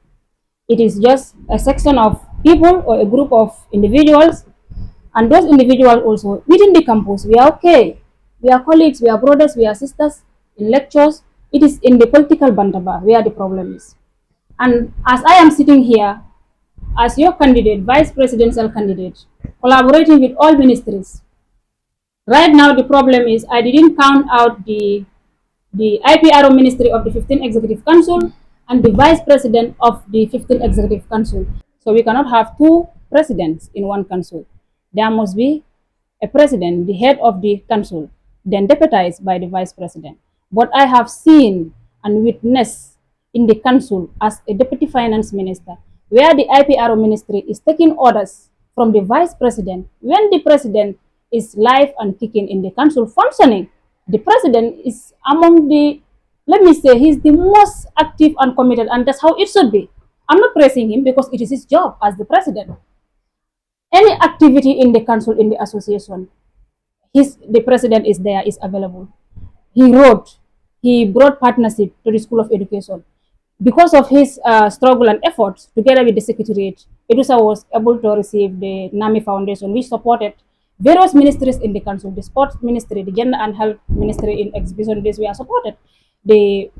Speaker 1: It is just a section of people or a group of individuals, and those individuals also within the campus, we are okay. We are colleagues, we are brothers, we are sisters in lectures. It is in the political bantaba where the problem is. And as I am sitting here, as your candidate, vice presidential candidate, collaborating with all ministries, right now the problem is I didn't count out the IPRO ministry of the 15th Executive Council and the vice president of the 15th Executive Council. So we cannot have two presidents in one council. There must be a president, the head of the council, then deputized by the vice president. What I have seen and witnessed in the council as a deputy finance minister, where the IPRO ministry is taking orders from the vice president when the president is live and kicking in the council functioning. The president is among the, let me say, he's the most active and committed, and that's how it should be. I'm not praising him because it is his job as the president. Any activity in the council, in the association, the president is there, is available. He brought partnership to the School of Education. Because of his struggle and efforts, together with the Secretariat, EDUSA was able to receive the NAMI Foundation, which supported various ministries in the council. The Sports Ministry, the Gender and Health Ministry in Exhibition Days were supported. The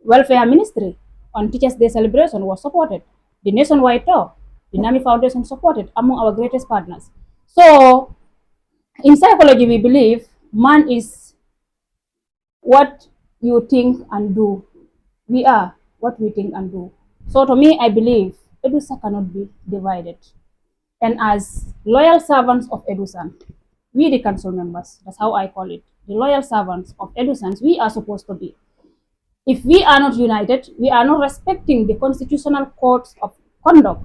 Speaker 1: Welfare Ministry on Teachers' Day celebration was supported. The nationwide tour, the NAMI Foundation supported, among our greatest partners. So, in psychology, we believe man is what you think and do. We are what we think and do. So to me, I believe EDUSA cannot be divided. And as loyal servants of EDUSA, we the council members, that's how I call it, the loyal servants of EDUSANs, we are supposed to be. If we are not united, we are not respecting the constitutional codes of conduct.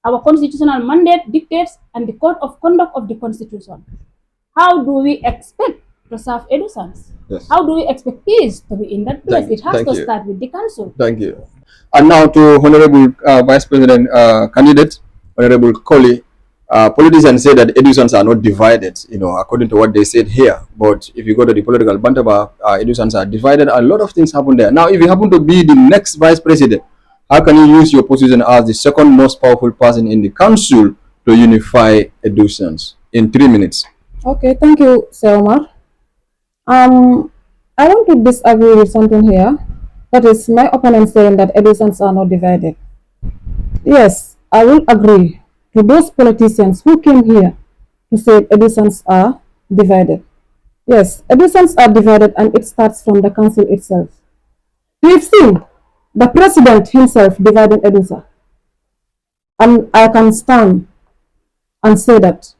Speaker 1: Our constitutional mandate dictates and the code of conduct of the constitution. How do we expect to serve EDUSANs?
Speaker 2: Yes.
Speaker 1: How do we expect peace to be in that place? It has
Speaker 2: Thank
Speaker 1: to
Speaker 2: you.
Speaker 1: start with the council.
Speaker 2: Thank you. And now to Honorable Vice President candidate, Honorable Colley. Politicians say that EDUSANs are not divided, according to what they said here. But if you go to the political bantaba, EDUSANs are divided. A lot of things happen there. Now, if you happen to be the next vice president, how can you use your position as the second most powerful person in the council to unify EDUSANs in 3 minutes?
Speaker 3: Okay, thank you, Sir Omar. I want to disagree with something here. That is my opponent saying that EDUSANs are not divided. Yes, I will agree to those politicians who came here to say EDUSANs are divided. Yes, EDUSANs are divided and it starts from the council itself. We've seen the president himself dividing EDUSA. And I can stand and say that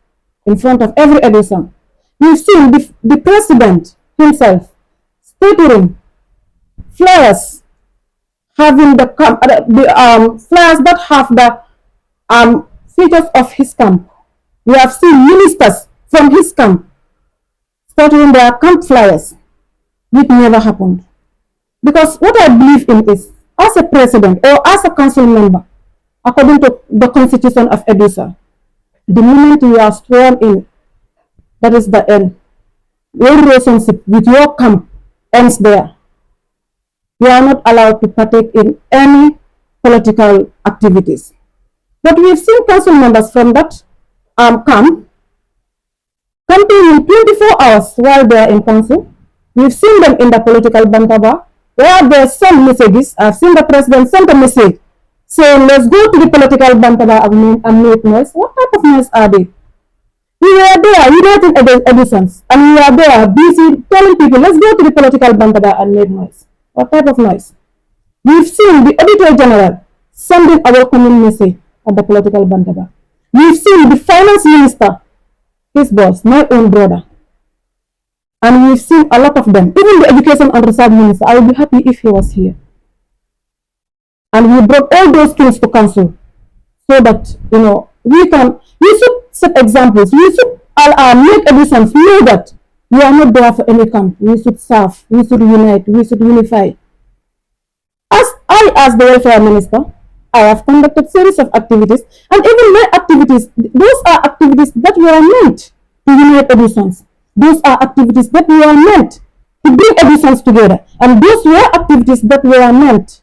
Speaker 3: in front of every EDUSAN. We've seen the president himself stating flyers having the flyers that have the features of his camp. We have seen ministers from his camp starting their camp flyers, which never happened. Because what I believe in is, as a president or as a council member, according to the constitution of EDUSA, the moment you are sworn in, that is the end. Your relationship with your camp ends there. You are not allowed to partake in any political activities. But we've seen council members from that camp camping in 24 hours while they are in council. We've seen them in the political bantaba where they send messages. I've seen the president send a message saying, let's go to the political bantaba and make noise. What type of noise are they? We were there uniting EDUSANs, and we are there busy telling people, let's go to the political bantaba and make noise. What type of noise? We've seen the Auditor General sending a welcoming message at the political bantaba. We've seen the Finance Minister, his boss, my own brother. And we've seen a lot of them. Even the Education and Research Minister, I would be happy if he was here. And we brought all those things to council so that, we should set examples. We should make EDUSANs know that we are not there for any camp. We should serve. We should unite. We should unify. As the Welfare Minister, I have conducted series of activities, and even my activities, those are activities that were meant to unite EDUSANs. Those are activities that were meant to bring EDUSANs together, and those were activities that were meant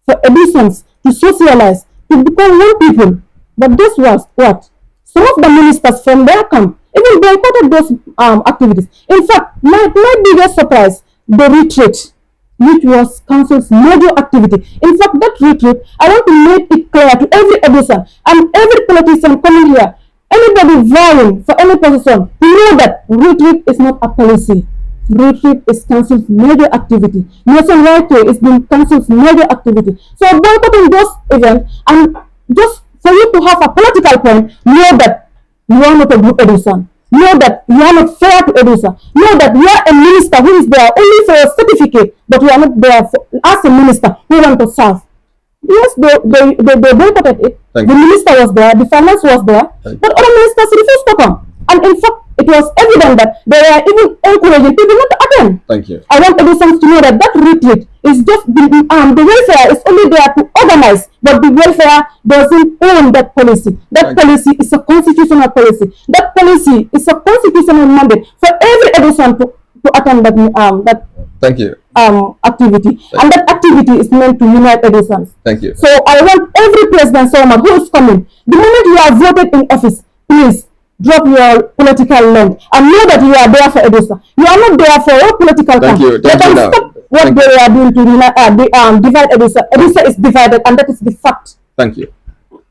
Speaker 3: for EDUSANs to socialize, to become one people. But this was what? Some of the ministers from their camp even boycotted those activities. In fact, my biggest surprise, the retreat, which was council's major activity. In fact, that retreat, I want to make it clear to every EDUSAN and every politician coming here, anybody vying for any position, to know that retreat is not a policy. Retreat is council's major activity. Nationwide tour is the council's major activity. So boycotting those events, and just for you to have a political point, know that you are not a good EDUSAN. Know that you are not fair to EDUSA. Know that you are a minister who is there only for a certificate, but you are not there as a minister who want to serve. Yes, they boycotted it. The minister was there, the finance was there, but other ministers refused to come. And in fact, it was evident that they were even encouraging people not to attend.
Speaker 2: Thank you.
Speaker 3: I want Edusans to know that that retreat is just the welfare is only there to organize, but the welfare doesn't own that policy. That policy is a constitutional policy. That policy is a constitutional mandate for every Edusan to attend that
Speaker 2: Thank you.
Speaker 3: activity, and that activity is meant to unite Edusans.
Speaker 2: Thank you.
Speaker 3: So I want every president who is coming, the moment you are voted in office, please drop your political lens and know that you are there for Edusa. You are not there for your political
Speaker 2: Thank you.
Speaker 3: Let them stop what they are doing to divide Edusa. Edusa is divided, and that is the fact.
Speaker 2: Thank you.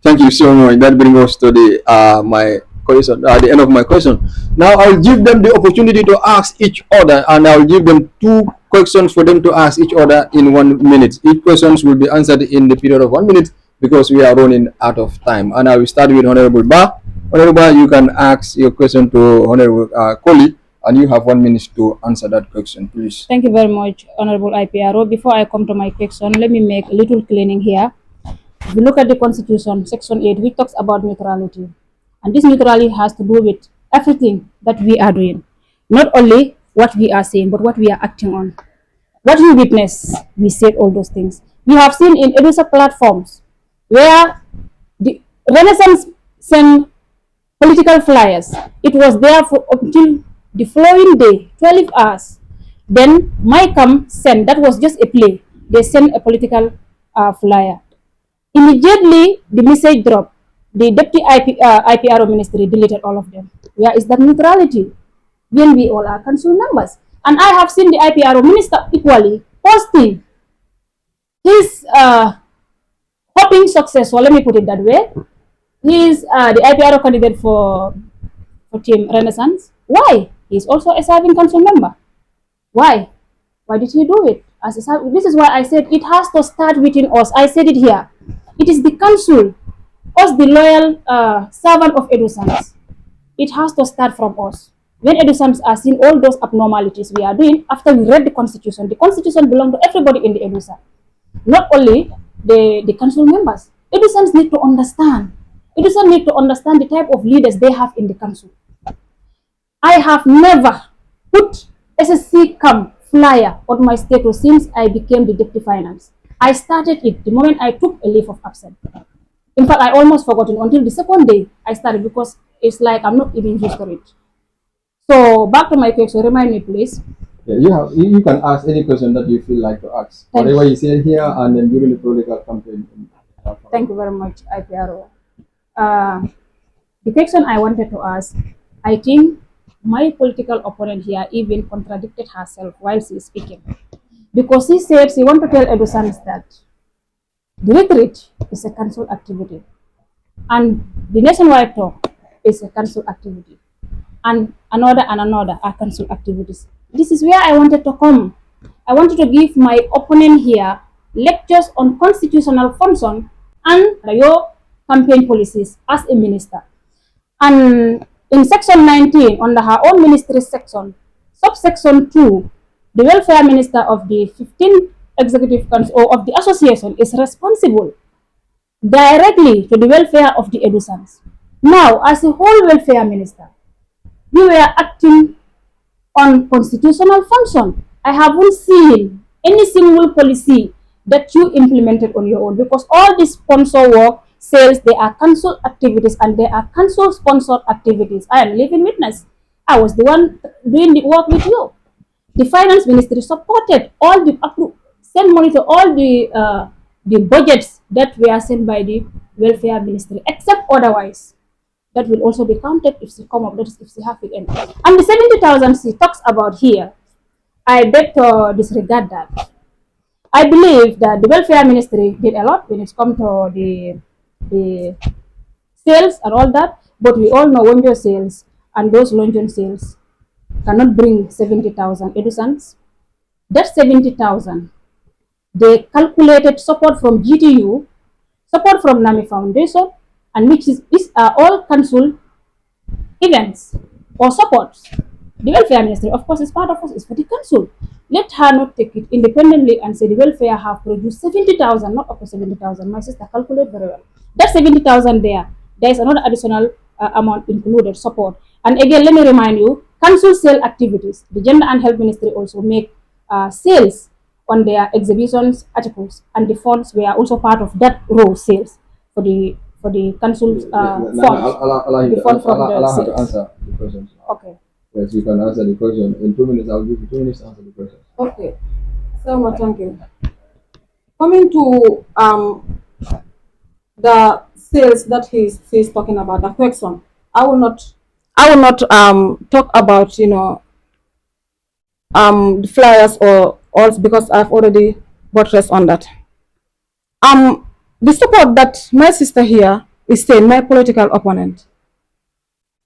Speaker 2: Thank you so much. That brings us to the my question, the end of my question. Now I'll give them the opportunity to ask each other, and I'll give them 2 questions for them to ask each other in 1 minute. Each questions will be answered in the period of 1 minute because we are running out of time. And I will start with Honorable Ba. Honorable Ba, you can ask your question to Honorable Koli, and you have 1 minute to answer that question, please.
Speaker 1: Thank you very much, Honorable IPRO. Before I come to my question, let me make a little cleaning here. If you look at the Constitution, Section 8, which talks about neutrality. And this neutrality has to do with everything that we are doing. Not only what we are saying, but what we are acting on. What we witness, we said all those things. We have seen in EDUSA platforms where the Renaissance sent political flyers. It was there for until the following day, 12 hours. Then MyCam sent, that was just a play. They sent a political flyer. Immediately, the message dropped. The Deputy IPRO Ministry deleted all of them. Where is that neutrality? When we all are council members. And I have seen the IPRO Minister equally posting his hoping successful, let me put it that way. He is the IPRO candidate for Team Renaissance. Why? He is also a serving council member. Why? Why did he do it? This is why I said it has to start within us. I said it here. It is the council, us the loyal servant of Edusans. It has to start from us. When Edusans are seeing all those abnormalities we are doing, after we read the Constitution belongs to everybody in the Edusa. Not only the council members. Edusans need to understand. Edusans need to understand the type of leaders they have in the council. I have never put SSC camp flyer on my status since I became the deputy finance. I started it the moment I took a leave of absence. In fact, I almost forgot it until the second day I started because it's like I'm not even used to it. So back to my question, remind me please.
Speaker 4: Yeah, you can ask any question that you feel like to ask. Whatever you say here and then during the political campaign.
Speaker 1: Thank you very much, IPRO. The question I wanted to ask, I think my political opponent here even contradicted herself while she is speaking. Because she said she wants to tell Edusans that the retreat is a council activity. And the nationwide talk is a council activity. And another are council activities. This is where I wanted to come. I wanted to give my opponent here lectures on constitutional function and your campaign policies as a minister. And in section 19, under her own ministry section, subsection 2, the welfare minister of the 15th executive council or of the association is responsible directly to the welfare of the Edusans. Now, as a whole welfare minister, you were acting on constitutional function. I haven't seen any single policy that you implemented on your own because all this sponsor work says they are council activities and they are council sponsored activities. I am living witness. I was the one doing the work with you. The finance ministry supported all the sent money to all the budgets that were sent by the welfare ministry, except otherwise. That will also be counted if she come up, that is if she have it in. And the 70,000 she talks about here, I beg to disregard that. I believe that the welfare ministry did a lot when it comes to the sales and all that, but we all know Wonjo sales and those Lonjon sales cannot bring 70,000 Edusans. That 70,000, they calculated support from GTU, support from NAMI Foundation, and which is all council events or supports. The welfare ministry, of course, is part of us, is for the council. Let her not take it independently and say the welfare have produced 70,000, not up to 70,000. My sister calculate very well. That 70,000 there is another additional amount included support. And again, let me remind you, council sale activities, the Gender and Health Ministry also make sales on their exhibitions, articles, and the funds were also part of that raw sales for the council's funds. The fund from the
Speaker 4: allow her to
Speaker 1: sales.
Speaker 4: answer the question.
Speaker 1: Okay.
Speaker 4: Yes, you can answer the question. In 2 minutes, I'll give you 2 minutes to answer the question.
Speaker 3: Okay. So much, thank you. Coming to the sales that he's talking about, the question, I will not talk about the flyers or all because I've already buttressed on that. The support that my sister here is saying, my political opponent,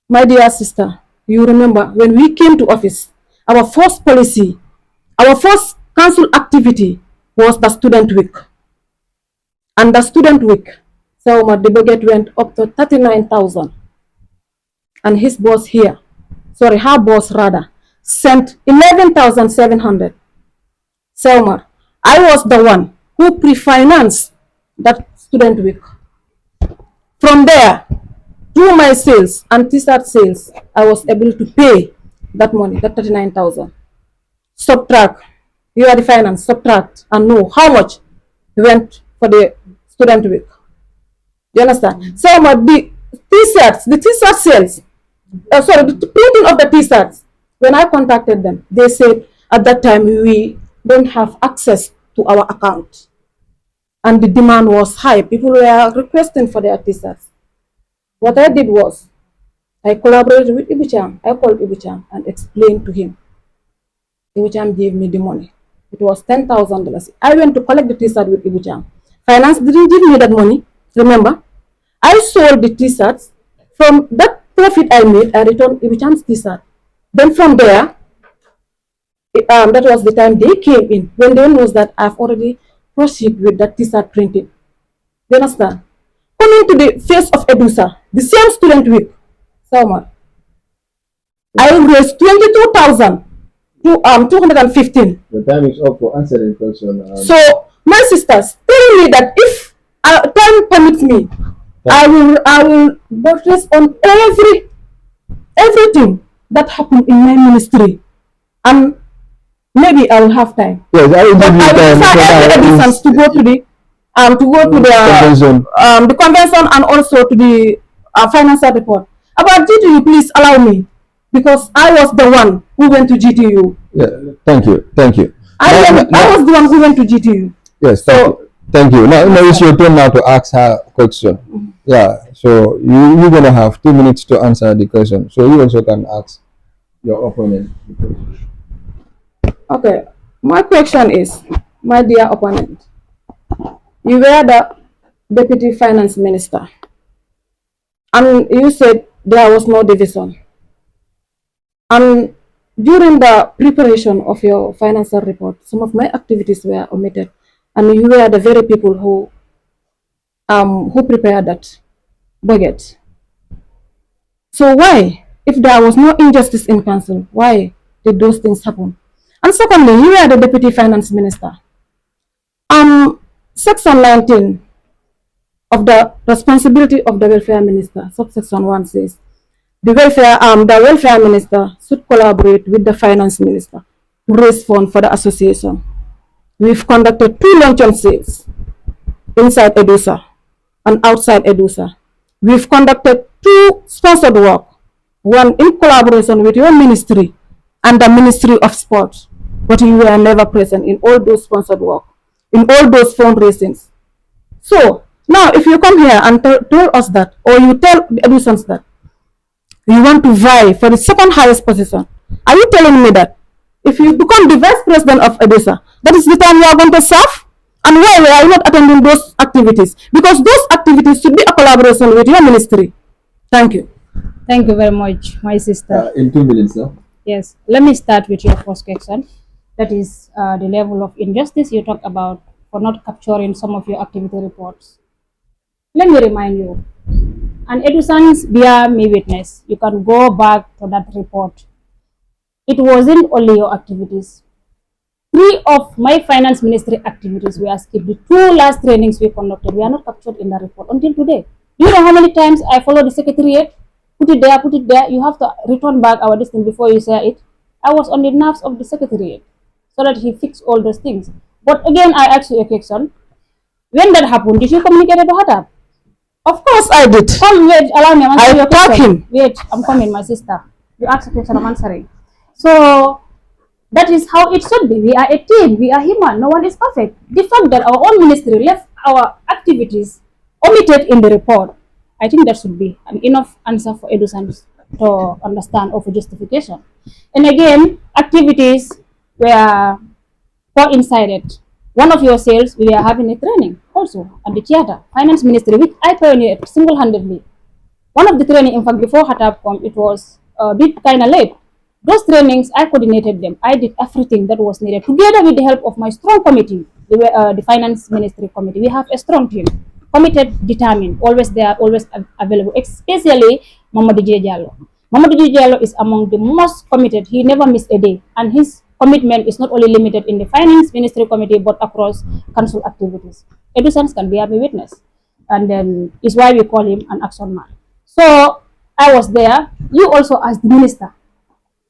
Speaker 3: my dear sister, you remember when we came to office, our first policy, our first council activity was the student week. And the student week, so the budget went up to 39,000. And his boss here, sorry, her boss rather, sent 11,700. Selma, I was the one who pre-financed that student week. From there, through my sales and t-shirt sales, I was able to pay that money, that 39,000. Subtract, you are the finance, subtract and know how much went for the student week. You understand? So the t-shirts, the t-shirt sales, the printing of the t-shirts, when I contacted them, they said at that time we don't have access to our account. And the demand was high. People were requesting for their t-shirts. What I did was, I collaborated with Ibucham. I called Ibucham and explained to him. Ibucham gave me the money. It was $10,000. I went to collect the t-shirt with Ibucham. Finance didn't give me that money. Remember, I sold the t-shirts. From that profit I made, I returned Ibucham's t-shirt. Then from there, that was the time they came in. When they knows that I've already proceeded with that t-shirt printing. You understand? Coming to the face of EDUSA, the same student week, Salma, I raised 22,215.
Speaker 4: The time is up for answering the question.
Speaker 3: So my sisters telling me that if time permits me, I will buttress on everything that happened in my ministry, and maybe I will have time.
Speaker 4: Yes, I will give you time.
Speaker 3: To go to the convention and also to the financial report. About GTU, please allow me, because I was the one who went to GTU.
Speaker 4: Yeah, thank you.
Speaker 3: I was the one who went to GTU.
Speaker 4: Yes, thank you. Now it's your turn now to ask her question. Yeah, so you're gonna have 2 minutes to answer the question. So you also can ask your opponent the question.
Speaker 3: Okay, my question is, my dear opponent, you were the deputy finance minister, and you said there was no division. And during the preparation of your financial report, some of my activities were omitted, and you were the very people who prepared that budget. So why, if there was no injustice in council, why did those things happen? And secondly, you are the deputy finance minister. Section 19 of the responsibility of the welfare minister, subsection 1 says, the welfare minister should collaborate with the finance minister to raise funds for the association. We've conducted 2 luncheon sales inside EDUSA and outside EDUSA. We've conducted 2 sponsored work, one in collaboration with your ministry and the Ministry of Sport, but you were never present in all those sponsored work, in all those fundraisings. So now if you come here and tell us that, or you tell the EDUSANs that you want to vie for the second highest position, are you telling me that if you become the vice president of EDUSA, that is the time you are going to serve? And why are you not attending those activities? Because those activities should be a collaboration with your ministry. Thank you.
Speaker 1: Thank you very much, my sister.
Speaker 4: In 2 minutes, sir.
Speaker 1: Yes, let me start with your first question. That is the level of injustice you talked about for not capturing some of your activity reports. Let me remind you, and EDUSANs bear me witness, you can go back to that report. It wasn't only your activities. 3 of my finance ministry activities were skipped. The 2 last trainings we conducted, we are not captured in the report until today. Do you know how many times I followed the secretariat put it there, you have to return back our distance before you share it. I was on the nerves of the secretariat so that he fixed all those things. But again, I ask you a question. When that happened, did you communicate to Hatab?
Speaker 3: Of course I did.
Speaker 1: Come, wait, allow me.
Speaker 3: I taught him.
Speaker 1: Wait, I'm coming, my sister. You asked a question, I'm answering. So that is how it should be. We are a team. We are human. No one is perfect. The fact that our own ministry left our activities omitted in the report, I think that should be an enough answer for EDUSA to understand or for justification. And again, activities were coincided. One of your sales, we are having a training also at the theater, finance ministry, which I pioneered single-handedly. One of the training, in fact, before Hatab come, it was a bit kind of late. Those trainings, I coordinated them. I did everything that was needed, together with the help of my strong committee, the finance ministry committee. We have a strong team, committed, determined, always there, always available, especially Mamadou Jallo. Mamadou Jallo is among the most committed. He never missed a day, and his commitment is not only limited in the finance ministry committee, but across council activities. EDUSANS can be a witness, and then is why we call him an action man. So I was there. You also as the minister,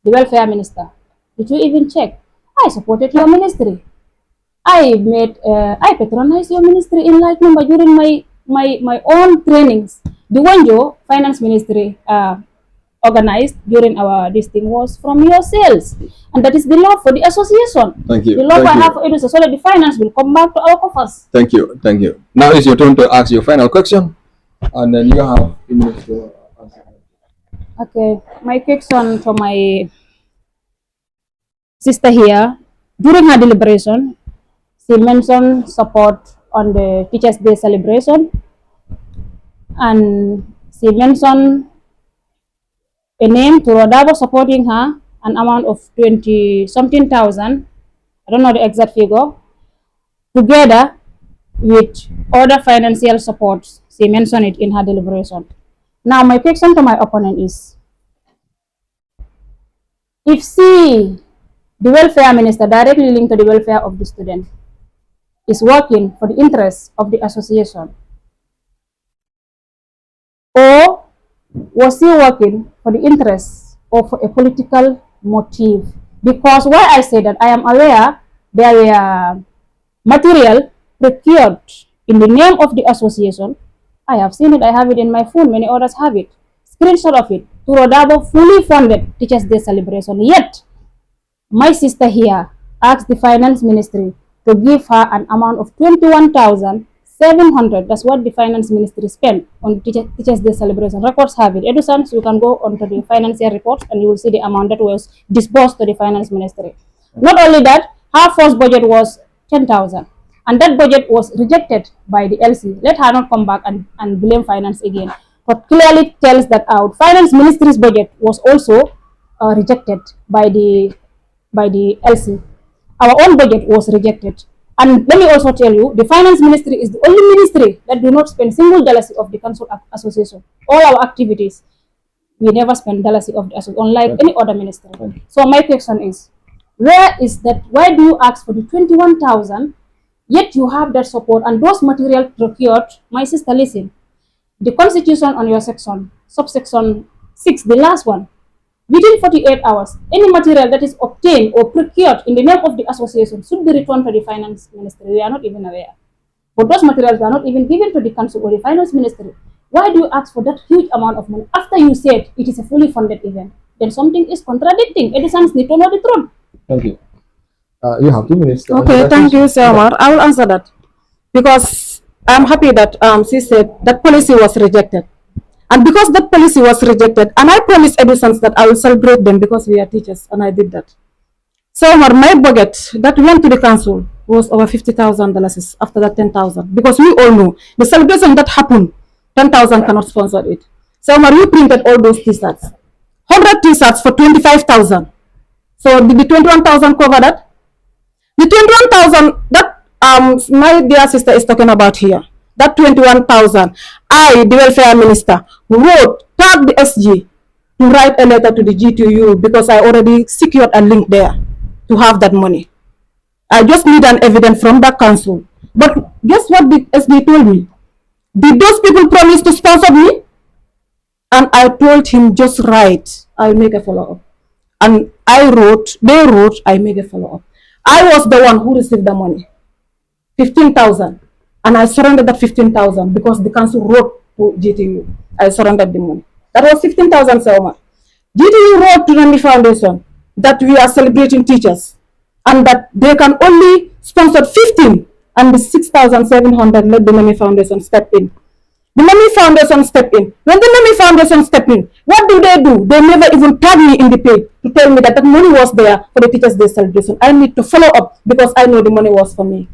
Speaker 1: the welfare minister, did you even check? I supported your ministry. I patronized your ministry in large number during my own trainings. The one your finance ministry organized during our this thing was from your sales, and that is the law for the association.
Speaker 2: Thank you.
Speaker 1: The law
Speaker 2: Thank
Speaker 1: I
Speaker 2: you.
Speaker 1: have for EDUSA, so that the finance will come back to our coffers.
Speaker 2: Thank you. Thank you. Now it's your turn to ask your final question, and then you have 2 minutes to answer.
Speaker 1: Okay, my question to my sister here. During her deliberation, she mentioned support on the Teachers' Day celebration, and she mentioned a name to Rodabo supporting her, an amount of 20 something thousand. I don't know the exact figure. Together with other financial supports, she mentioned it in her deliberation. Now, my question to my opponent is, if she, the welfare minister, directly linked to the welfare of the student, is working for the interests of the association, or was he working for the interests or for a political motive? Because why I say that, I am aware there were material procured in the name of the association. I have seen it, I have it in my phone, many others have it. Screenshot of it, to Rodabo fully funded Teachers' Day celebration. Yet, my sister here asked the finance ministry to give her an amount of 21,700. That's what the finance ministry spent on Teachers' Day celebration. Records have it. EDUSANS, you can go onto the financial reports and you will see the amount that was disbursed to the finance ministry. Not only that, her first budget was 10,000, and that budget was rejected by the LC. Let her not come back and blame finance again, but clearly tells that out. Finance ministry's budget was also rejected by the LC. Our own budget was rejected. And let me also tell you, the finance ministry is the only ministry that do not spend single jealousy of the council association. All our activities, we never spend jealousy of the association, unlike any other ministry. So my question is, where is that? Why do you ask for the 21,000, yet you have that support and those material procured? My sister, listen. The constitution on your section, subsection 6, the last one, within 48 hours, any material that is obtained or procured in the name of the association should be returned to the finance ministry. We are not even aware. But those materials were not even given to the council or the finance ministry. Why do you ask for that huge amount of money after you said it is a fully funded event? Then something is contradicting. EDUSANS need to know the truth.
Speaker 4: Thank you. You have 2 minutes. To
Speaker 3: Okay,
Speaker 4: answer
Speaker 3: thank
Speaker 4: that
Speaker 3: you, Sir Omar. I will answer that because I'm happy that she said that policy was rejected. And because that policy was rejected, and I promised EDUSANS that I will celebrate them because we are teachers, and I did that. So my budget that went to the council was over $50,000 after that 10,000, because we all know the celebration that happened, 10,000 cannot sponsor it. So you printed all those t-shirts, 100 t-shirts for 25,000. So did the 21,000 cover that? The 21,000 that my dear sister is talking about here, that 21,000, I, the welfare minister, tagged the SG to write a letter to the GTU because I already secured a link there to have that money. I just need an evidence from that council. But guess what the SG told me? Did those people promise to sponsor me? And I told him, just write, I'll make a follow-up. And they wrote, I make a follow-up. I was the one who received the money, 15,000. And I surrendered that 15,000 because the council wrote to GTU. I surrendered the money. That was 15,000, Selma. GTU wrote to the Foundation that we are celebrating teachers and that they can only sponsor 15, and the 6,700 let the Nami Foundation step in. The Nami Foundation step in. When the Nami Foundation step in, what do? They never even tag me in the pay to tell me that that money was there for the Teachers' Day celebration. I need to follow up because I know the money was for me.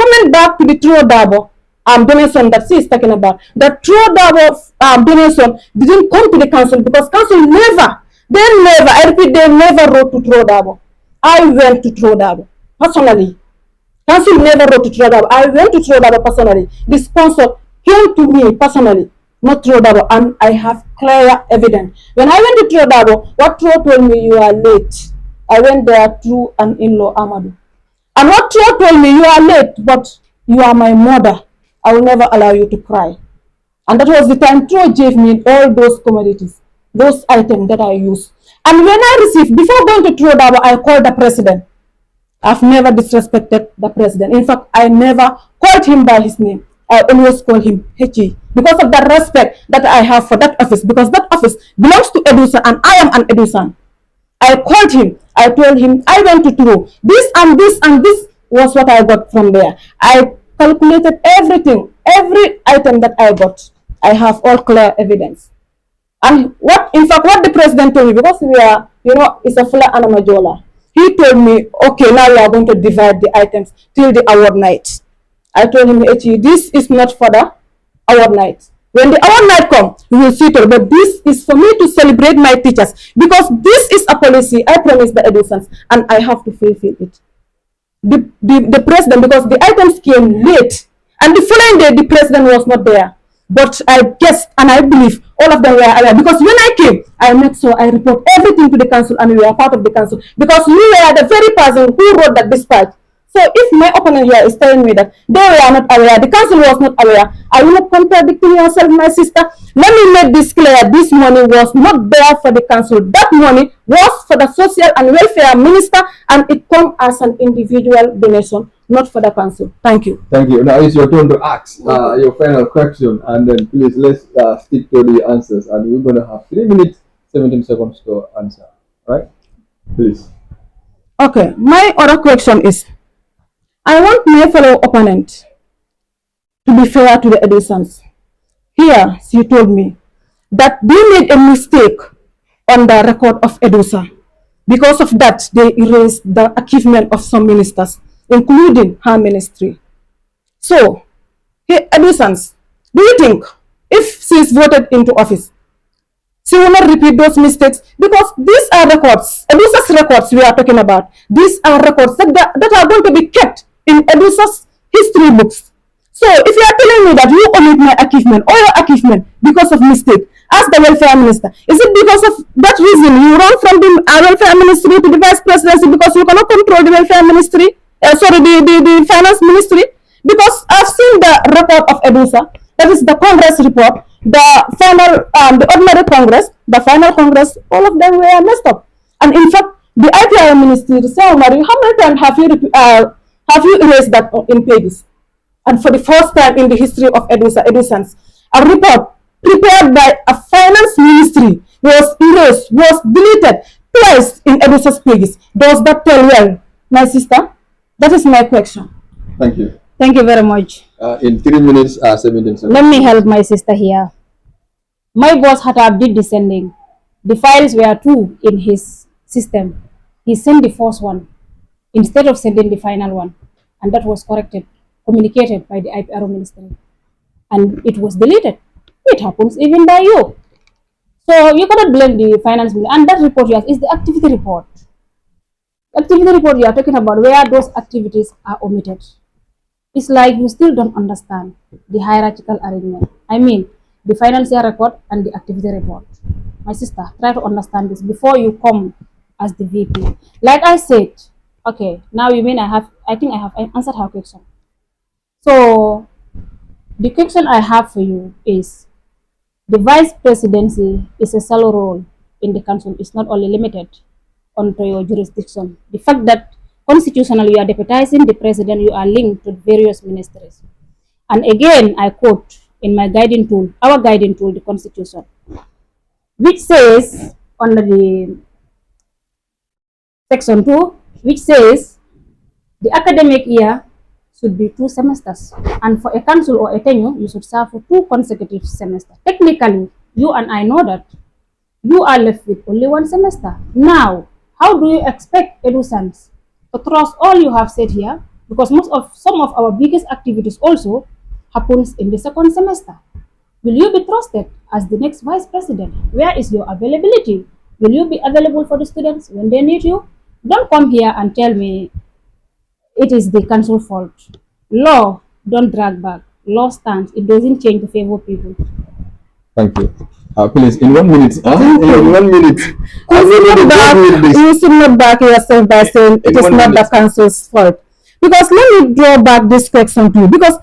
Speaker 3: Coming back to the True Dabo donation that she is talking about, the True Dabo donation didn't come to the council because council never, I repeat, they never wrote to True Dabo. I went to True Dabo personally. Council never wrote to True Dabo. I went to True Dabo personally. The sponsor came to me personally, not True Dabo, and I have clear evidence. When I went to True Dabo, what True told me, you are late. I went there through an in-law, Amadou. And what True told me, you are late, but you are my mother. I will never allow you to cry. And that was the time True gave me all those commodities, those items that I used. And when I received, before going to True Dabo, I called the president. I've never disrespected the president. In fact, I never called him by his name. I always call him Hechi because of the respect that I have for that office, because that office belongs to EDUSA and I am an EDUSAN. I called him. I told him I went to True. This and this and this was what I got from there. I calculated everything, every item that I got. I have all clear evidence. And what the president told me, because we are, it's a full anamajola. He told me, okay, now we are going to divide the items till the award night. I told him, this is not for the award night. When the award night comes, we will see it. But this is for me to celebrate my teachers, because this is a policy I promised the EDUSANs, and I have to fulfill it. The president, because the items came late, and the following day the president was not there. But I guess and I believe all of them were aware, because when I came, I made sure I report everything to the council, and we were part of the council, because we were the very person who wrote that dispatch. So if my opponent here is telling me that they were not aware, the council was not aware, I will not contradict yourself, my sister. Let me make this clear. This money was not there for the council. That money was for the social and welfare minister, and it come as an individual donation, not for the council. Thank you.
Speaker 4: Thank you. Now it's your turn to ask your final question, and then please let's stick to the answers. And you're going to have 3 minutes, 17 seconds to answer. Right? Please.
Speaker 3: Okay. My other question is, I want my fellow opponent to be fair to the EDUSANs. Here, she told me that they made a mistake on the record of EDUSA. Because of that, they erased the achievement of some ministers, including her ministry. So, hey, EDUSANs, do you think if she is voted into office, she will not repeat those mistakes? Because these are records, EDUSA's records we are talking about. These are records that are going to be kept in EDUSA's history books. So if you are telling me that you omit my achievement or your achievement because of mistake, ask the welfare minister, is it because of that reason you run from the welfare ministry to the vice presidency, because you cannot control the welfare ministry, the finance ministry? Because I've seen the report of EDUSA, that is the Congress report, the final, the ordinary Congress, the final Congress, all of them were messed up. And in fact, the IPR ministry, how many times have you erased that in pages? And for the first time in the history of EDUSANs, a report prepared by a finance ministry was erased, was deleted twice in EDUSA's pages. Does that tell well, my sister? That is my question.
Speaker 4: Thank you.
Speaker 1: Thank you very much.
Speaker 4: In 3 minutes, 17 seconds.
Speaker 1: Let me help my sister here. My boss had did the sending. The files were 2 in his system. He sent the first one instead of sending the final one, and that was communicated by the IPR ministry, and it was deleted. It happens even by you. So you cannot blame the finance ministry. And that report you have is the activity report. Activity report you are talking about, where those activities are omitted. It's like you still don't understand the hierarchical arrangement. I mean, the financial record and the activity report. My sister, try to understand this before you come as the VP. Like I said, okay, now you mean I think I have answered her question. So the question I have for you is, The vice presidency is a solo role in the council. It's not only limited onto your jurisdiction. The fact that constitutionally you are deputizing the president, you are linked to various ministries. And again, I quote in my guiding tool, our guiding tool, the Constitution, which says under the section 2, which says the academic year should be 2 semesters. And for a council or a tenure, you should serve for 2 consecutive semesters. Technically, you and I know that you are left with only 1 semester. Now, how do you expect EDUSANs to trust all you have said here? Because some of our biggest activities also happens in the 2nd semester. Will you be trusted as the next vice president? Where is your availability? Will you be available for the students when they need you? Don't come here and tell me it is the council fault. Law don't drag back. Law stands. It doesn't change to favor people.
Speaker 4: Thank you. Please, in 1 minute. In 1 minute.
Speaker 3: You should not back yourself by saying it is not the council's fault. Because let me draw back this question too. Because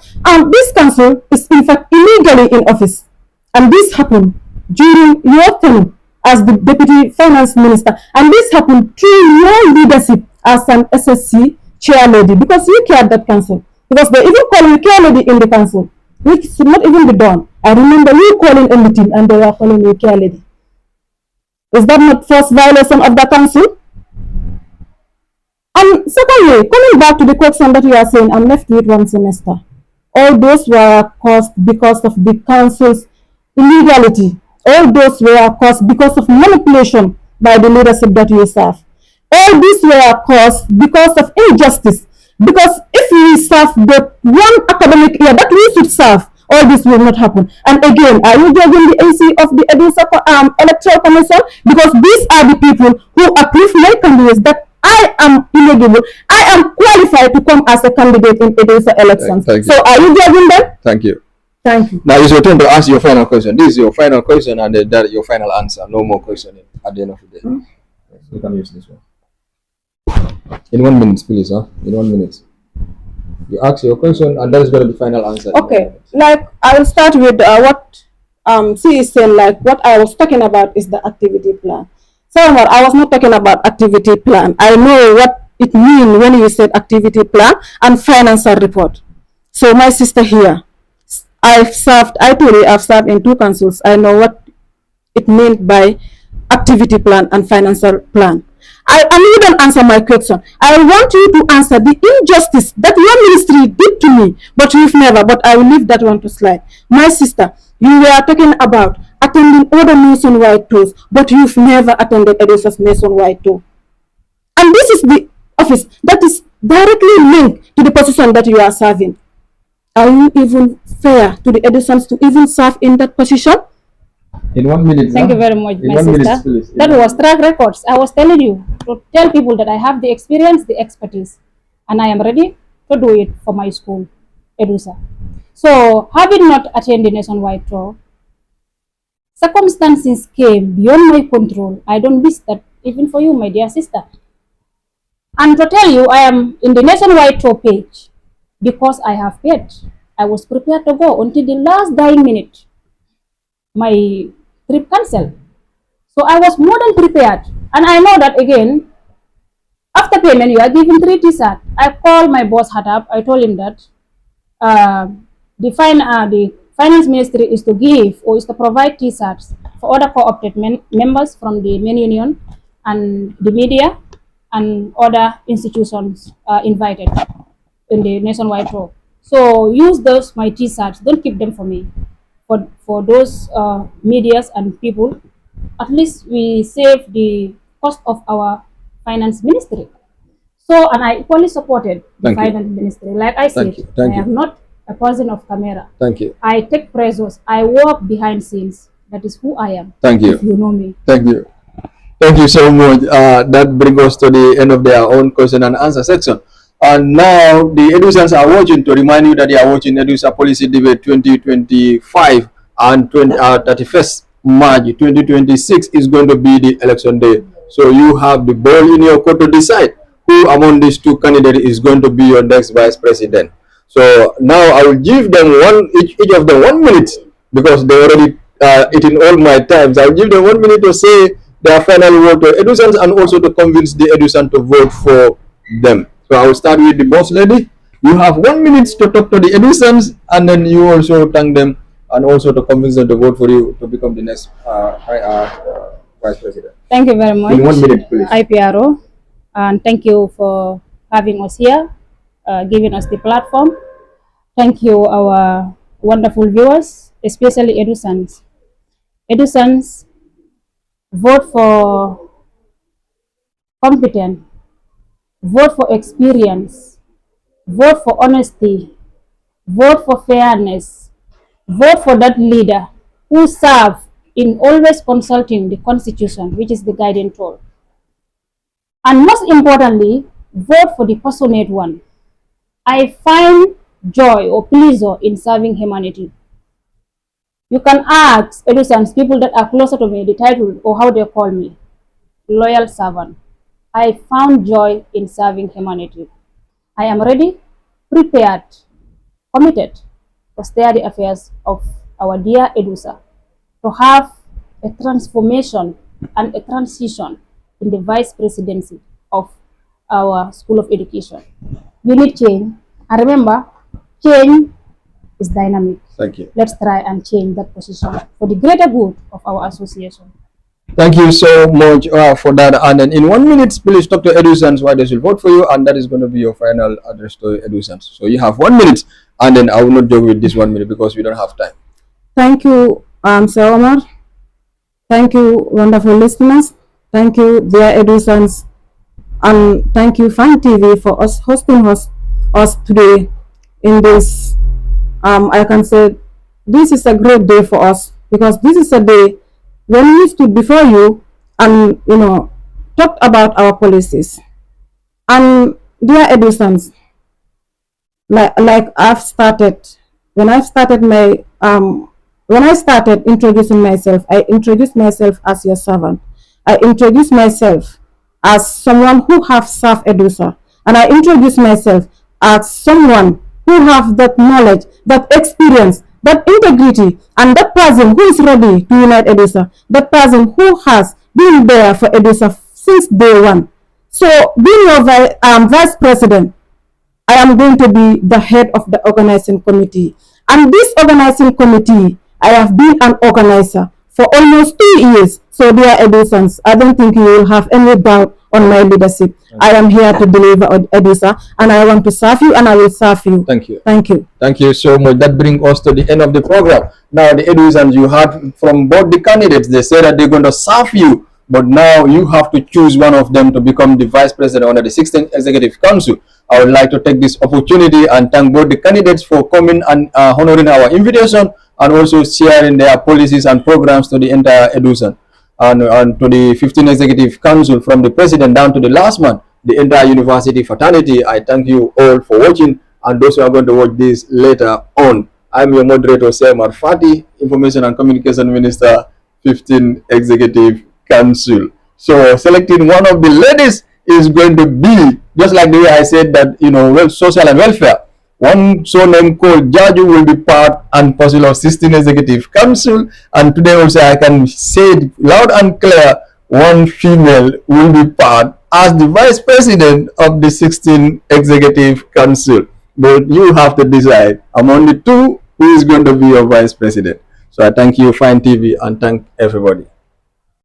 Speaker 3: this council is in fact illegally in office. And this happened during your term as the deputy finance minister. And this happened through your leadership as an SSC chair lady. Because you carried that council. Because they even call you chair lady in the council, which should not even be done. I remember you calling a meeting and they were calling you chair lady. Is that not first violation of the council? And secondly, coming back to the question that you are saying, I'm left with 1 semester. All those were caused because of the council's illegality. All those were caused because of manipulation by the leadership that you serve. All these were caused because of injustice. Because if we serve the 1 academic year that we should serve, all this will not happen. And again, are you judging the AC of the EDUSA Electoral Commission? Because these are the people who approve my candidates that I am eligible. I am qualified to come as a candidate in EDUSA elections.
Speaker 4: Thank you.
Speaker 3: So are you judging them?
Speaker 4: Thank you.
Speaker 3: Thank you.
Speaker 4: Now it's your turn to ask your final question. This is your final question and that your final answer. No more questioning at the end of the day. You can use this one. In 1 minute, please, huh? In 1 minute. You ask your question and that is going to be the final answer.
Speaker 3: Okay, like I will start with what she is saying, like what I was talking about is the activity plan. So I was not talking about activity plan. I know what it means when you said activity plan and financial report. So my sister here, I've served in 2 councils. I know what it meant by activity plan and financial plan. And you don't answer my question. I want you to answer the injustice that your ministry did to me, but you've never. But I will leave that one to slide. My sister, you were talking about attending other nationwide tours, but you've never attended EDUSA's nationwide tour. And this is the office that is directly linked to the position that you are serving. Are you even fair to the EDUSANs to even serve in that position?
Speaker 4: In 1 minute.
Speaker 1: Thank you very much, my sister.
Speaker 4: Please.
Speaker 1: That was track records. I was telling you to tell people that I have the experience, the expertise, and I am ready to do it for my school, EDUSA. So, having not attended nationwide tour, circumstances came beyond my control. I don't wish that even for you, my dear sister. And to tell you, I am in the nationwide tour page because I have paid. I was prepared to go until the last dying minute. My trip cancelled. So I was more than prepared. And I know that again, after payment, you are given 3 t-shirts. I called my boss up. I told him that the finance ministry is to give or is to provide t-shirts for other co-opted members from the main union and the media and other institutions invited in the nationwide tour. So use those my t-shirts. Don't keep them for me. For those medias and people, at least we save the cost of our finance ministry. So, and I equally supported the finance ministry. Like I said, I am not a person of camera.
Speaker 4: Thank you.
Speaker 1: I take pressures. I work behind scenes. That is who I am.
Speaker 4: Thank you.
Speaker 1: If you know me.
Speaker 4: Thank you. Thank you so much. That brings us to the end of their own question and answer section. And now the EDUSANs are watching, to remind you that they are watching EDUSA Policy Debate 2025 and 31st March 2026 is going to be the election day. So you have the ball in your court to decide who among these 2 candidates is going to be your next vice president. So now I will give them each of them 1 minute because they already it in all my times. I'll give them 1 minute to say their final word to Edusans and also to convince the Edusan to vote for them. So I will start with the boss lady. You have 1 minute to talk to the Edusans, and then you also thank them and also to convince them to vote for you to become the next vice president.
Speaker 1: Thank you very much,
Speaker 4: In 1 minute, please.
Speaker 1: IPRO, and thank you for having us here, giving us the platform. Thank you, our wonderful viewers, especially Edusans. Edusans, vote for competence, vote for experience, vote for honesty, vote for fairness, vote for that leader who serve in always consulting the constitution, which is the guiding tool. And most importantly, vote for the passionate one. I find joy or pleasure in serving humanity. You can ask Edusans, people that are closer to me, the title or how they call me, loyal servant. I found joy in serving humanity. I am ready, prepared, committed to steer the affairs of our dear EDUSA, to have a transformation and a transition in the vice presidency of our School of Education. We need change, and remember, change is dynamic.
Speaker 4: Thank you.
Speaker 1: Let's try and change that position for the greater good of our association.
Speaker 4: Thank you so much for that. And then in 1 minute, please talk to Edusans why they should vote for you, and that is going to be your final address to Edusans. So you have 1 minute, and then I will not joke with this 1 minute because we don't have time.
Speaker 3: Thank you, Sir Omar. Thank you, wonderful listeners. Thank you, dear Edusans. And thank you, Fine TV, for us hosting us today in this. I can say this is a great day for us, because this is a day when we stood before you and talked about our policies. And dear Edusans, like I've started, when I started introducing myself, I introduced myself as your servant. I introduced myself as someone who have served EDUSA, and I introduced myself as someone who have that knowledge, that experience, that integrity, and that person who is ready to unite EDUSA, that person who has been there for EDUSA since day one. So being your vice president, I am going to be the head of the organizing committee. And this organizing committee, I have been an organizer for almost 2 years. So dear Edusans, I don't think you will have any doubt on my leadership. I am here to deliver on EDUSA, and I want to serve you, and I will serve you.
Speaker 4: Thank you.
Speaker 3: Thank you.
Speaker 4: Thank you so much. That brings us to the end of the program. Now, the Edusans, you heard from both the candidates. They said that they're going to serve you, but now you have to choose one of them to become the vice president under the 16th Executive Council. I would like to take this opportunity and thank both the candidates for coming and honoring our invitation, and also sharing their policies and programs to the entire EDUSA and to the 15th Executive Council, from the president down to the last man, the entire university fraternity. I thank you all for watching, and those who are going to watch this later on. I'm your moderator, Seymour Fati, Information and Communication Minister, 15th Executive Council. So selecting one of the ladies is going to be, just like the way I said that, social and welfare. One name called Jaju will be part and parcel of 16th Executive Council, and today also I can say it loud and clear, one female will be part as the vice president of the 16th Executive Council. But you have to decide among the two who is going to be your vice president. So I thank you, Fine TV, and thank everybody.